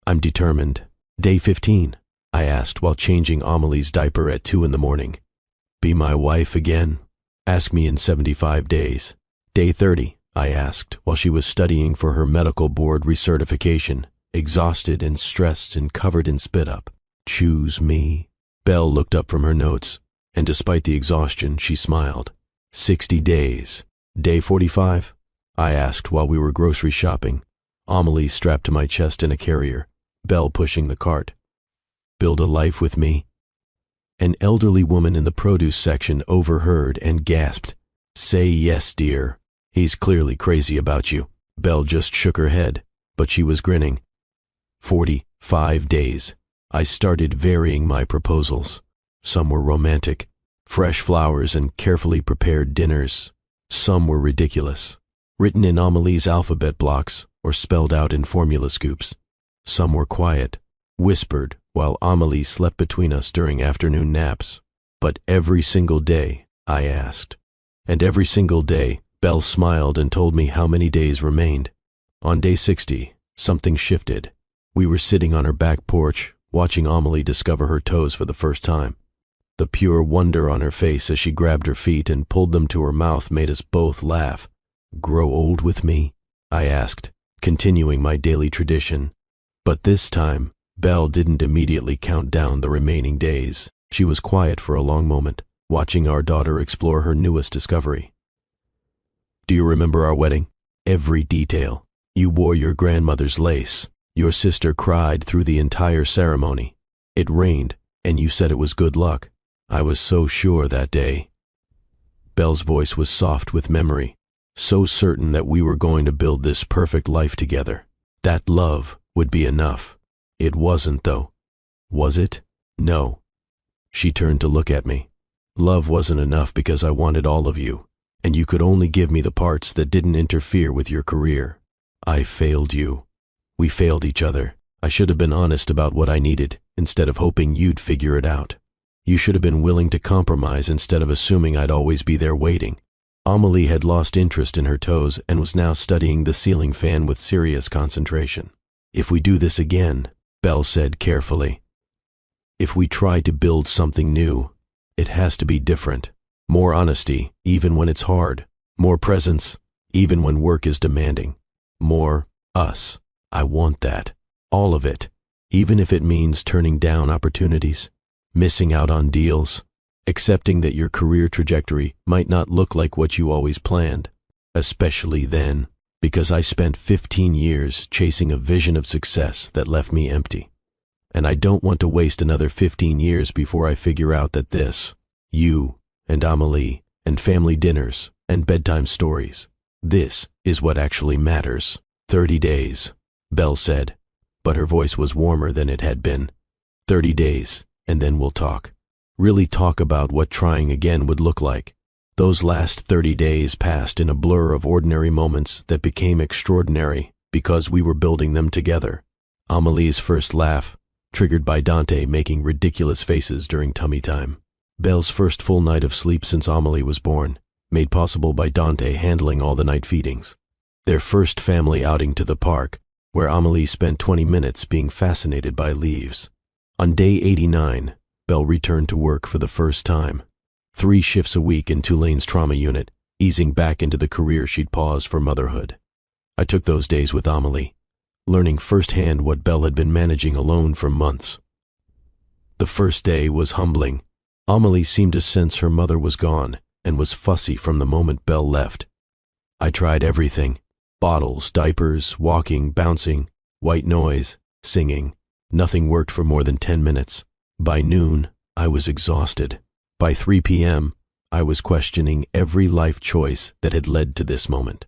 I'm determined. Day 15, I asked while changing Amelie's diaper at 2 in the morning. Be my wife again? Ask me in 75 days. Day 30, I asked while she was studying for her medical board recertification, exhausted and stressed and covered in spit up. Choose me? Belle looked up from her notes, and despite the exhaustion, she smiled. 60 days. Day 45? I asked while we were grocery shopping, Amelie strapped to my chest in a carrier, Belle pushing the cart. Build a life with me? An elderly woman in the produce section overheard and gasped. Say yes, dear. He's clearly crazy about you. Belle just shook her head, but she was grinning. 45 days. I started varying my proposals. Some were romantic, fresh flowers and carefully prepared dinners. Some were ridiculous, written in Amelie's alphabet blocks or spelled out in formula scoops. Some were quiet, whispered while Amelie slept between us during afternoon naps. But every single day, I asked. And every single day, Belle smiled and told me how many days remained. On day 60, something shifted. We were sitting on her back porch, watching Amelie discover her toes for the first time. The pure wonder on her face as she grabbed her feet and pulled them to her mouth made us both laugh. Grow old with me? I asked, continuing my daily tradition. But this time, Belle didn't immediately count down the remaining days. She was quiet for a long moment, watching our daughter explore her newest discovery. Do you remember our wedding? Every detail. You wore your grandmother's lace. Your sister cried through the entire ceremony. It rained, and you said it was good luck. I was so sure that day. Belle's voice was soft with memory, so certain that we were going to build this perfect life together. That love would be enough. It wasn't, though. Was it? No. She turned to look at me. Love wasn't enough because I wanted all of you, and you could only give me the parts that didn't interfere with your career. I failed you. We failed each other. I should have been honest about what I needed, instead of hoping you'd figure it out. You should have been willing to compromise instead of assuming I'd always be there waiting. Amelie had lost interest in her toes and was now studying the ceiling fan with serious concentration. If we do this again, Belle said carefully, if we try to build something new, it has to be different. More honesty, even when it's hard. More presence, even when work is demanding. More us. I want that. All of it. Even if it means turning down opportunities, missing out on deals, accepting that your career trajectory might not look like what you always planned. Especially then, because I spent 15 years chasing a vision of success that left me empty. And I don't want to waste another 15 years before I figure out that this, you and Amelie, and family dinners, and bedtime stories, this is what actually matters. 30 days, Belle said, but her voice was warmer than it had been. 30 days, and then we'll talk. Really talk about what trying again would look like. Those last 30 days passed in a blur of ordinary moments that became extraordinary because we were building them together. Amelie's first laugh, triggered by Dante making ridiculous faces during tummy time. Belle's first full night of sleep since Amelie was born, made possible by Dante handling all the night feedings. Their first family outing to the park, where Amelie spent 20 minutes being fascinated by leaves. On day 89, Belle returned to work for the first time. 3 shifts a week in Tulane's trauma unit, easing back into the career she'd paused for motherhood. I took those days with Amelie, learning firsthand what Belle had been managing alone for months. The first day was humbling. Amelie seemed to sense her mother was gone and was fussy from the moment Belle left. I tried everything. Bottles, diapers, walking, bouncing, white noise, singing. Nothing worked for more than 10 minutes. By noon, I was exhausted. By 3 p.m., I was questioning every life choice that had led to this moment.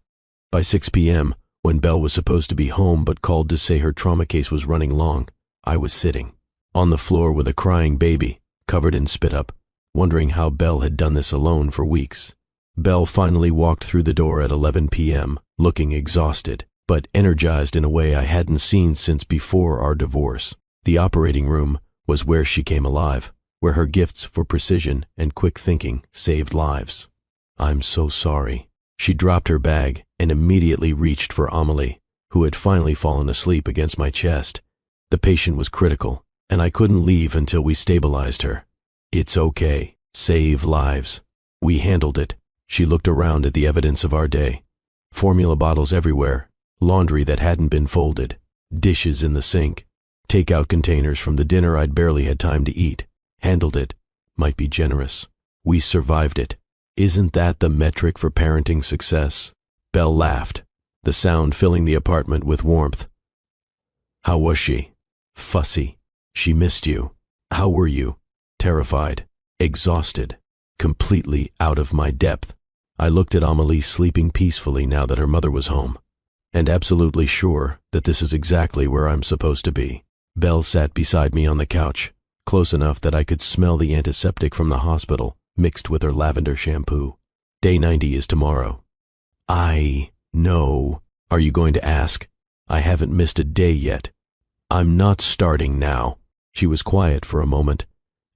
By 6 p.m., When Belle was supposed to be home but called to say her trauma case was running long, I was sitting on the floor with a crying baby, covered in spit-up, wondering how Belle had done this alone for weeks. Belle finally walked through the door at 11 p.m., looking exhausted, but energized in a way I hadn't seen since before our divorce. The operating room was where she came alive, where her gifts for precision and quick thinking saved lives. "I'm so sorry." She dropped her bag and immediately reached for Amelie, who had finally fallen asleep against my chest. The patient was critical, and I couldn't leave until we stabilized her. "It's okay. Save lives. We handled it." She looked around at the evidence of our day. Formula bottles everywhere, laundry that hadn't been folded, dishes in the sink, takeout containers from the dinner I'd barely had time to eat. Handled it might be generous. We survived it. Isn't that the metric for parenting success? Belle laughed, the sound filling the apartment with warmth. "How was she?" "Fussy. She missed you." "How were you?" "Terrified. Exhausted. Completely out of my depth." I looked at Amelie sleeping peacefully now that her mother was home, and absolutely sure that this is exactly where I'm supposed to be. Belle sat beside me on the couch, close enough that I could smell the antiseptic from the hospital mixed with her lavender shampoo. "Day 90 is tomorrow." "I know. Are you going to ask? I haven't missed a day yet." "I'm not starting now." She was quiet for a moment,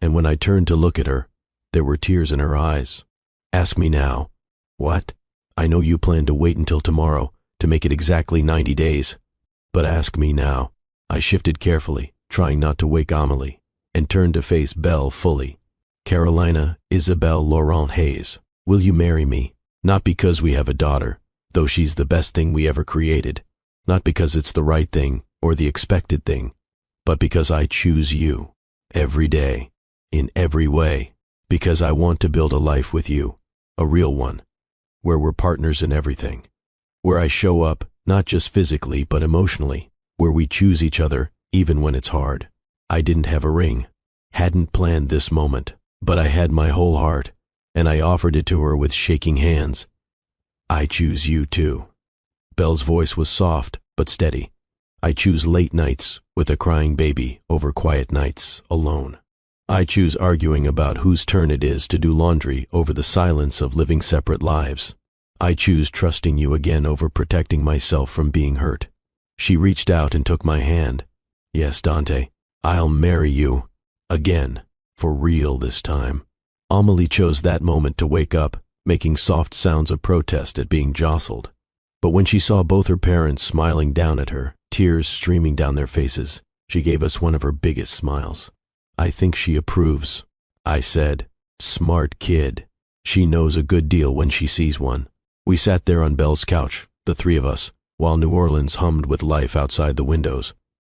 and when I turned to look at her, there were tears in her eyes. "Ask me now." "What?" "I know you plan to wait until tomorrow to make it exactly 90 days. But ask me now." I shifted carefully, trying not to wake Amelie, and turned to face Belle fully. "Carolina Isabelle Laurent Hayes, will you marry me? Not because we have a daughter, though she's the best thing we ever created. Not because it's the right thing or the expected thing, but because I choose you. Every day. In every way. Because I want to build a life with you. A real one. Where we're partners in everything. Where I show up, not just physically, but emotionally. Where we choose each other, even when it's hard." I didn't have a ring. Hadn't planned this moment, but I had my whole heart, and I offered it to her with shaking hands. "I choose you too." Belle's voice was soft, but steady. "I choose late nights with a crying baby over quiet nights alone. I choose arguing about whose turn it is to do laundry over the silence of living separate lives. I choose trusting you again over protecting myself from being hurt." She reached out and took my hand. "Yes, Dante, I'll marry you. Again. For real this time." Amelie chose that moment to wake up, making soft sounds of protest at being jostled. But when she saw both her parents smiling down at her, tears streaming down their faces, she gave us one of her biggest smiles. "I think she approves," I said. "Smart kid. She knows a good deal when she sees one." We sat there on Belle's couch, the three of us, while New Orleans hummed with life outside the windows.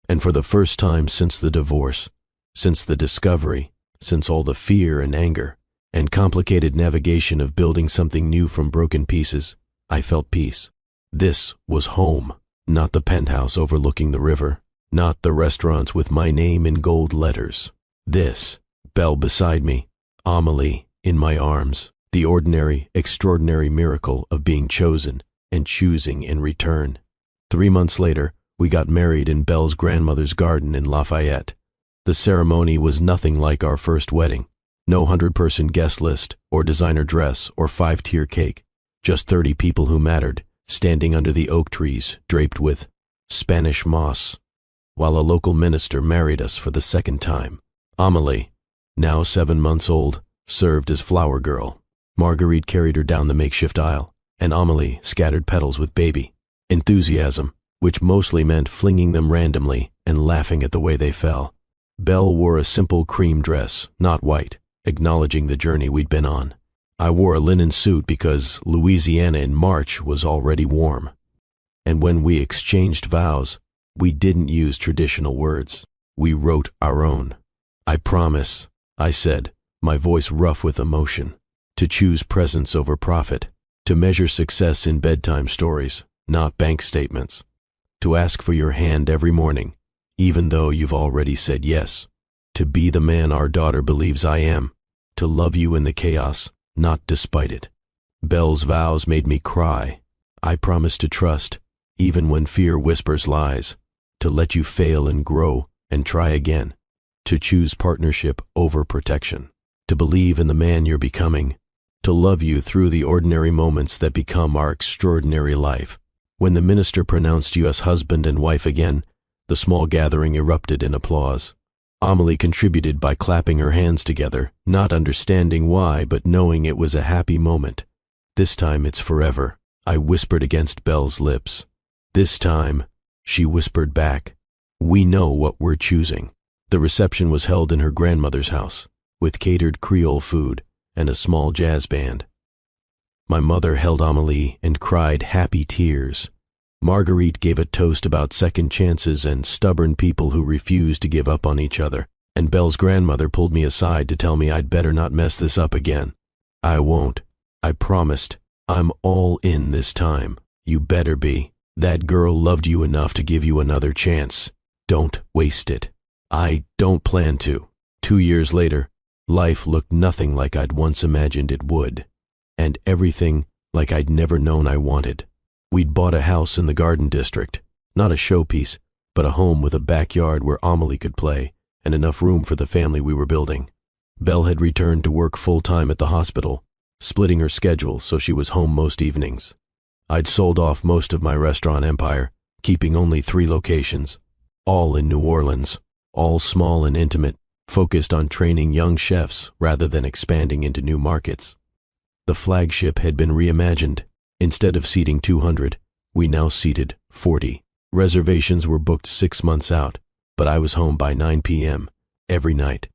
And for the first time since the divorce, since the discovery, since all the fear and anger, and complicated navigation of building something new from broken pieces, I felt peace. This was home, not the penthouse overlooking the river, not the restaurants with my name in gold letters. This, Belle beside me, Amelie in my arms, the ordinary, extraordinary miracle of being chosen and choosing in return. 3 months later, we got married in Belle's grandmother's garden in Lafayette. The ceremony was nothing like our first wedding. No 100-person guest list or designer dress or 5-tier cake. Just 30 people who mattered, standing under the oak trees draped with Spanish moss, while a local minister married us for the second time. Amelie, now 7 months old, served as flower girl. Marguerite carried her down the makeshift aisle, and Amelie scattered petals with baby enthusiasm, which mostly meant flinging them randomly and laughing at the way they fell. Belle wore a simple cream dress, not white, acknowledging the journey we'd been on. I wore a linen suit because Louisiana in March was already warm. And when we exchanged vows, we didn't use traditional words. We wrote our own. "I promise," I said, my voice rough with emotion, "to choose presence over profit, to measure success in bedtime stories, not bank statements, to ask for your hand every morning, even though you've already said yes, to be the man our daughter believes I am, to love you in the chaos, not despite it." Belle's vows made me cry. I promised to trust, even when fear whispers lies, to let you fail and grow and try again, to choose partnership over protection, to believe in the man you're becoming, to love you through the ordinary moments that become our extraordinary life. When the minister pronounced you as husband and wife again, the small gathering erupted in applause. Amelie contributed by clapping her hands together, not understanding why, but knowing it was a happy moment. "This time it's forever," I whispered against Belle's lips. "This time," she whispered back, "we know what we're choosing." The reception was held in her grandmother's house, with catered Creole food and a small jazz band. My mother held Amelie and cried happy tears. Marguerite gave a toast about second chances and stubborn people who refuse to give up on each other, and Belle's grandmother pulled me aside to tell me I'd better not mess this up again. "I won't," I promised. "I'm all in this time. You better be. That girl loved you enough to give you another chance. Don't waste it." "I don't plan to." 2 years later, life looked nothing like I'd once imagined it would, and everything like I'd never known I wanted. We'd bought a house in the Garden District, not a showpiece, but a home with a backyard where Amelie could play, and enough room for the family we were building. Belle had returned to work full-time at the hospital, splitting her schedule so she was home most evenings. I'd sold off most of my restaurant empire, keeping only 3 locations, all in New Orleans, all small and intimate, focused on training young chefs rather than expanding into new markets. The flagship had been reimagined. Instead of seating 200, we now seated 40. Reservations were booked 6 months out, but I was home by 9 p.m. every night.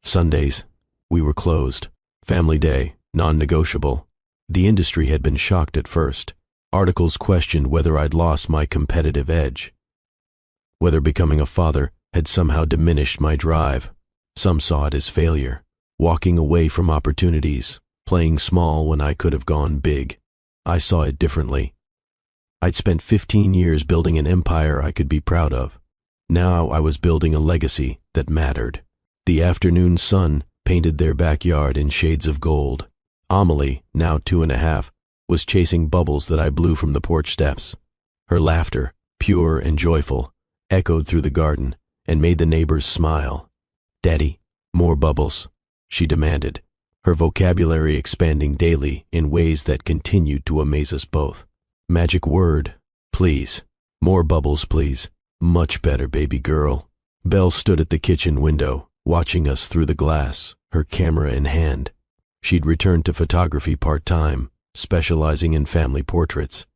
Sundays, we were closed. Family day, non-negotiable. The industry had been shocked at first. Articles questioned whether I'd lost my competitive edge, whether becoming a father had somehow diminished my drive. Some saw it as failure, walking away from opportunities, playing small when I could have gone big. I saw it differently. I'd spent 15 years building an empire I could be proud of. Now I was building a legacy that mattered. The afternoon sun painted their backyard in shades of gold. Amelie, now 2.5, was chasing bubbles that I blew from the porch steps. Her laughter, pure and joyful, echoed through the garden and made the neighbors smile. "Daddy, more bubbles," she demanded, her vocabulary expanding daily in ways that continued to amaze us both. Magic word, "Please. More bubbles, please. Much better, baby girl." Belle stood at the kitchen window, watching us through the glass, her camera in hand. She'd returned to photography part-time, specializing in family portraits,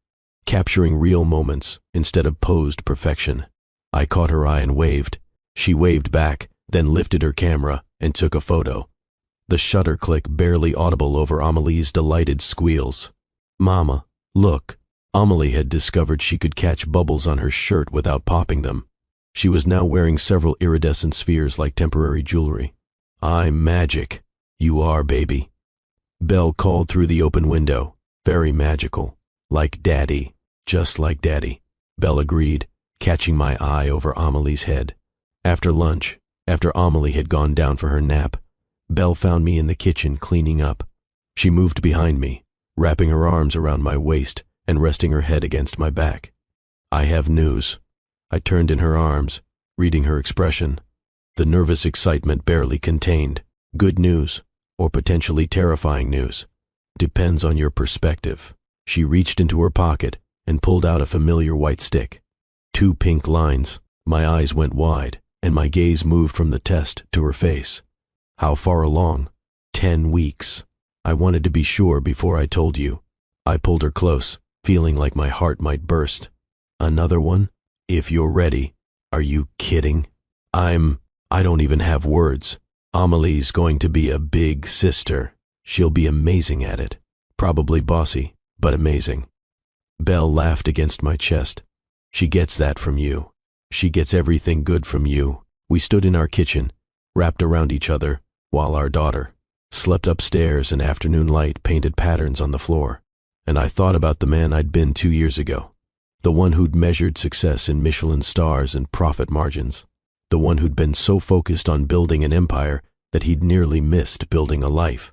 capturing real moments instead of posed perfection. I caught her eye and waved. She waved back, then lifted her camera and took a photo. The shutter click barely audible over Amelie's delighted squeals. "Mama, look." Amelie had discovered she could catch bubbles on her shirt without popping them. She was now wearing several iridescent spheres like temporary jewelry. "I'm magic." "You are, baby." Belle called through the open window. "Very magical. Like Daddy. Just like Daddy." Belle agreed, catching my eye over Amelie's head. After lunch, after Amelie had gone down for her nap, Belle found me in the kitchen cleaning up. She moved behind me, wrapping her arms around my waist and resting her head against my back. "I have news." I turned in her arms, reading her expression, the nervous excitement barely contained. "Good news, or potentially terrifying news. Depends on your perspective." She reached into her pocket and pulled out a familiar white stick. 2 pink lines. My eyes went wide, and my gaze moved from the test to her face. "How far along?" 10 weeks. I wanted to be sure before I told you. I pulled her close, feeling like my heart might burst. "Another one? If you're ready." "Are you kidding?" I don't even have words. Amelie's going to be a big sister. She'll be amazing at it. Probably bossy, but amazing. Belle laughed against my chest. "She gets that from you. She gets everything good from you." We stood in our kitchen, wrapped around each other, while our daughter slept upstairs and afternoon light painted patterns on the floor. And I thought about the man I'd been 2 years ago. The one who'd measured success in Michelin stars and profit margins. The one who'd been so focused on building an empire that he'd nearly missed building a life.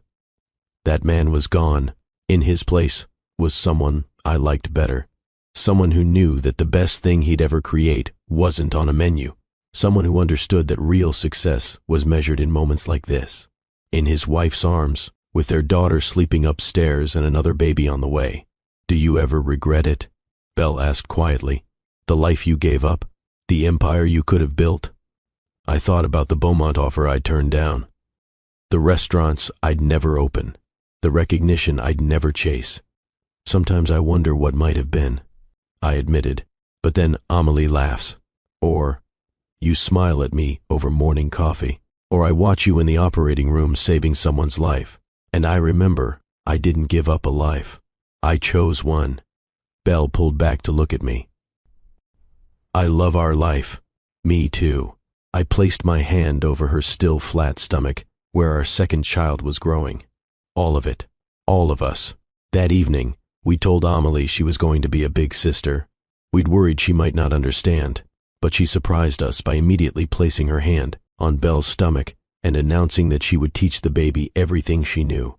That man was gone. In his place was someone I liked better. Someone who knew that the best thing he'd ever create wasn't on a menu. Someone who understood that real success was measured in moments like this. In his wife's arms, with their daughter sleeping upstairs and another baby on the way. "Do you ever regret it?" Belle asked quietly. "The life you gave up? The empire you could have built?" I thought about the Beaumont offer I'd turned down. The restaurants I'd never open. The recognition I'd never chase. "Sometimes I wonder what might have been," I admitted. But then Amelie laughs. Or, "You smile at me over morning coffee." Or, "I watch you in the operating room saving someone's life. And I remember I didn't give up a life. I chose one." Belle pulled back to look at me. "I love our life." "Me too." I placed my hand over her still flat stomach, where our second child was growing. "All of it. All of us." That evening, we told Amelie she was going to be a big sister. We'd worried she might not understand, but she surprised us by immediately placing her hand on Belle's stomach and announcing that she would teach the baby everything she knew.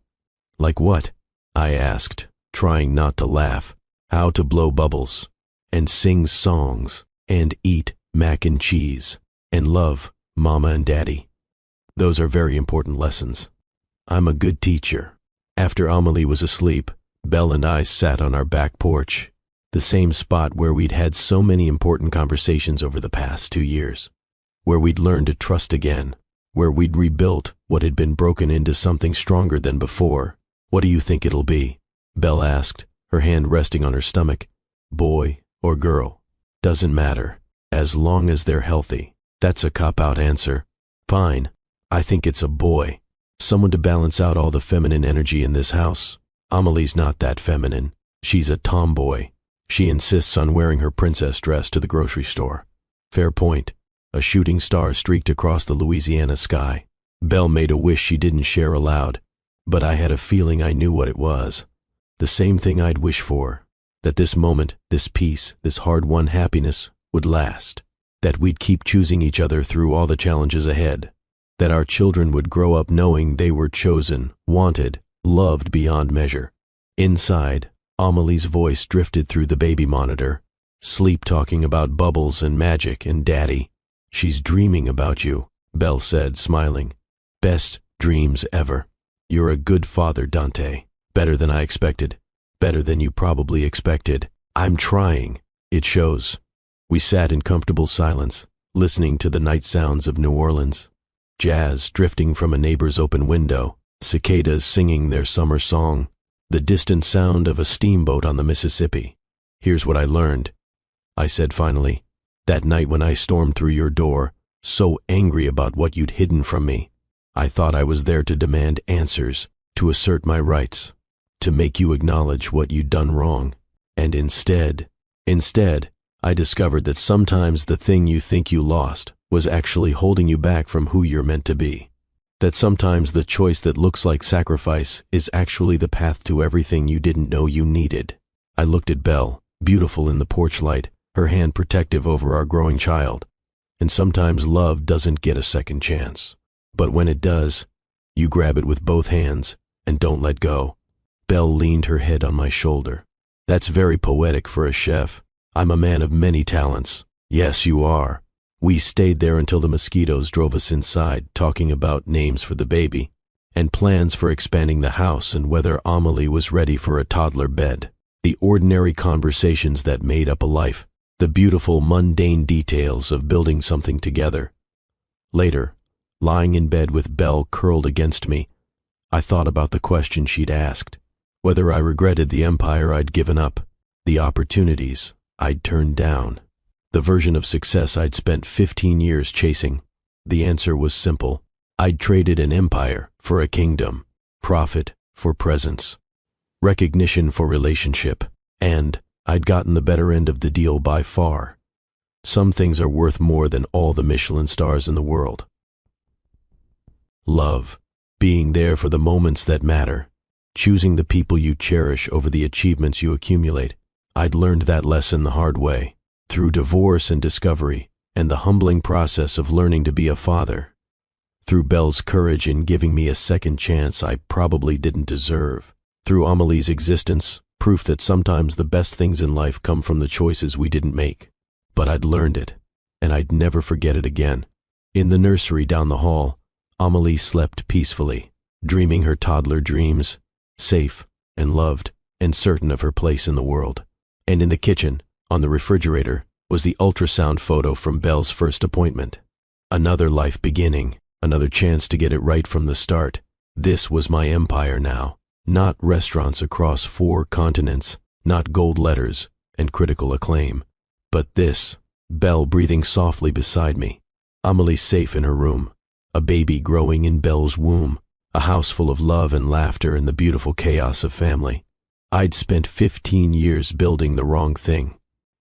"Like what?" I asked, trying not to laugh. "How to blow bubbles, and sing songs, and eat mac and cheese, and love Mama and Daddy. Those are very important lessons. I'm a good teacher." After Amelie was asleep, Belle and I sat on our back porch, the same spot where we'd had so many important conversations over the past 2 years, where we'd learned to trust again, where we'd rebuilt what had been broken into something stronger than before. "What do you think it'll be?" Belle asked, her hand resting on her stomach. "Boy or girl? Doesn't matter, as long as they're healthy." That's a cop-out answer. Fine, I think it's a boy. Someone to balance out all the feminine energy in this house. Amelie's not that feminine. She's a tomboy. She insists on wearing her princess dress to the grocery store. Fair point. A shooting star streaked across the Louisiana sky. Belle made a wish she didn't share aloud, but I had a feeling I knew what it was. The same thing I'd wish for. That this moment, this peace, this hard-won happiness would last. That we'd keep choosing each other through all the challenges ahead. That our children would grow up knowing they were chosen, wanted, loved beyond measure. Inside, Amelie's voice drifted through the baby monitor, sleep talking about bubbles and magic and Daddy. "She's dreaming about you," Belle said, smiling. "Best dreams ever. You're a good father, Dante. Better than I expected. Better than you probably expected. I'm trying. It shows." We sat in comfortable silence, listening to the night sounds of New Orleans. Jazz drifting from a neighbor's open window, cicadas singing their summer song, the distant sound of a steamboat on the Mississippi. "Here's what I learned," I said finally. "That night when I stormed through your door, so angry about what you'd hidden from me, I thought I was there to demand answers, to assert my rights, to make you acknowledge what you'd done wrong. And instead, I discovered that sometimes the thing you think you lost was actually holding you back from who you're meant to be. That sometimes the choice that looks like sacrifice is actually the path to everything you didn't know you needed." I looked at Belle, beautiful in the porch light, her hand protective over our growing child. And sometimes love doesn't get a second chance. But when it does, you grab it with both hands and don't let go. Belle leaned her head on my shoulder. "That's very poetic for a chef. I'm a man of many talents." "Yes, you are." We stayed there until the mosquitoes drove us inside, talking about names for the baby, and plans for expanding the house and whether Amelie was ready for a toddler bed. The ordinary conversations that made up a life, the beautiful mundane details of building something together. Later, lying in bed with Belle curled against me, I thought about the question she'd asked, whether I regretted the empire I'd given up, the opportunities I'd turned down, the version of success I'd spent 15 years chasing. The answer was simple. I'd traded an empire for a kingdom, profit for presence, recognition for relationship, and I'd gotten the better end of the deal by far. Some things are worth more than all the Michelin stars in the world. Love, being there for the moments that matter, choosing the people you cherish over the achievements you accumulate. I'd learned that lesson the hard way, through divorce and discovery, and the humbling process of learning to be a father. Through Belle's courage in giving me a second chance I probably didn't deserve. Through Amelie's existence, Proof that sometimes the best things in life come from the choices we didn't make. But I'd learned it, and I'd never forget it again. In the nursery down the hall, Amelie slept peacefully, dreaming her toddler dreams, safe and loved and certain of her place in the world. And in the kitchen, on the refrigerator, was the ultrasound photo from Belle's first appointment. Another life beginning, another chance to get it right from the start. This was my empire now. Not restaurants across 4 continents, not gold letters and critical acclaim. But this, Belle breathing softly beside me, Amelie safe in her room, a baby growing in Belle's womb, a house full of love and laughter and the beautiful chaos of family. I'd spent 15 years building the wrong thing,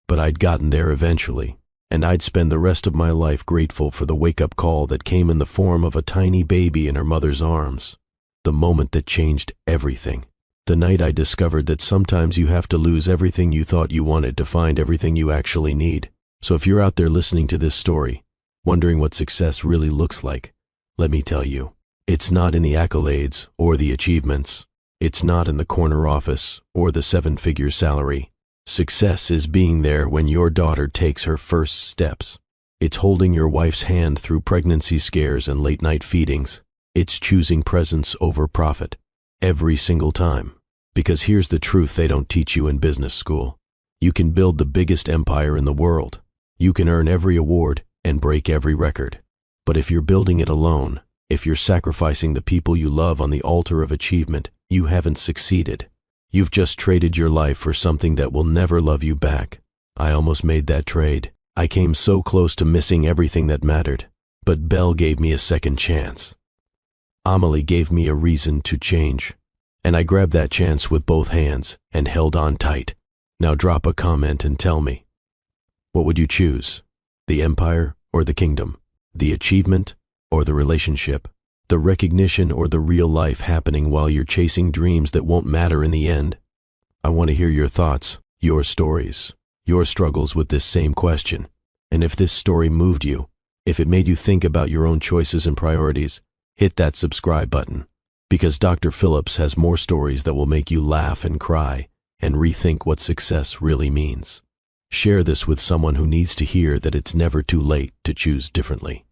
but I'd gotten there eventually, and I'd spend the rest of my life grateful for the wake-up call that came in the form of a tiny baby in her mother's arms. The moment that changed everything. The night I discovered that sometimes you have to lose everything you thought you wanted to find everything you actually need. So if you're out there listening to this story, wondering what success really looks like, let me tell you, it's not in the accolades or the achievements. It's not in the corner office or the 7-figure salary. Success is being there when your daughter takes her first steps. It's holding your wife's hand through pregnancy scares and late-night feedings. It's choosing presence over profit every single time. Because here's the truth they don't teach you in business school. You can build the biggest empire in the world. You can earn every award and break every record. But if you're building it alone, if you're sacrificing the people you love on the altar of achievement, you haven't succeeded. You've just traded your life for something that will never love you back. I almost made that trade. I came so close to missing everything that mattered. But Belle gave me a second chance. Amelie gave me a reason to change. And I grabbed that chance with both hands and held on tight. Now drop a comment and tell me. What would you choose? The empire or the kingdom? The achievement or the relationship? The recognition or the real life happening while you're chasing dreams that won't matter in the end? I want to hear your thoughts, your stories, your struggles with this same question. And if this story moved you, if it made you think about your own choices and priorities, hit that subscribe button. Because Dr. Phillips has more stories that will make you laugh and cry and rethink what success really means. Share this with someone who needs to hear that it's never too late to choose differently.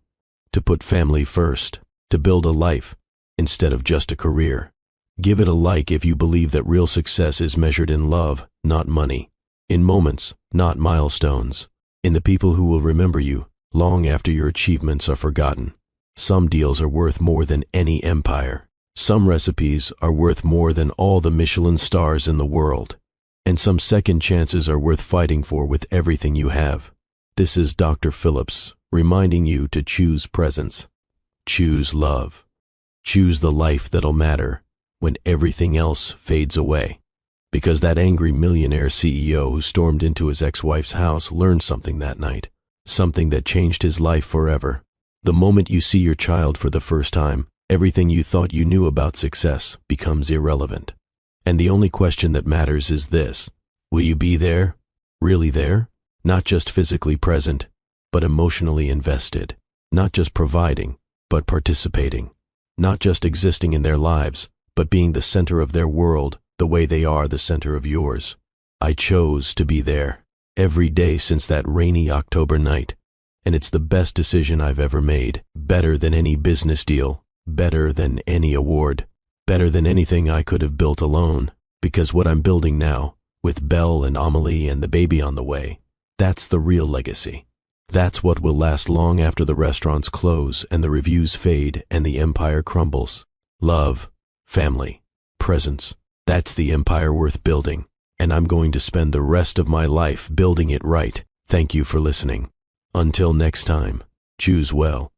To put family first. To build a life instead of just a career. Give it a like if you believe that real success is measured in love, not money. In moments, not milestones. In the people who will remember you long after your achievements are forgotten. Some deals are worth more than any empire. Some recipes are worth more than all the Michelin stars in the world. And some second chances are worth fighting for with everything you have. This is Dr. Phillips reminding you to choose presence. Choose love. Choose the life that'll matter when everything else fades away. Because that angry millionaire CEO who stormed into his ex-wife's house learned something that night. Something that changed his life forever. The moment you see your child for the first time, everything you thought you knew about success becomes irrelevant. And the only question that matters is this: will you be there? Really there? Not just physically present, but emotionally invested. Not just providing, but participating. Not just existing in their lives, but being the center of their world the way they are the center of yours. I chose to be there every day since that rainy October night. And it's the best decision I've ever made. Better than any business deal. Better than any award. Better than anything I could have built alone. Because what I'm building now, with Belle and Amelie and the baby on the way, that's the real legacy. That's what will last long after the restaurants close and the reviews fade and the empire crumbles. Love, family, presence. That's the empire worth building. And I'm going to spend the rest of my life building it right. Thank you for listening. Until next time, choose well.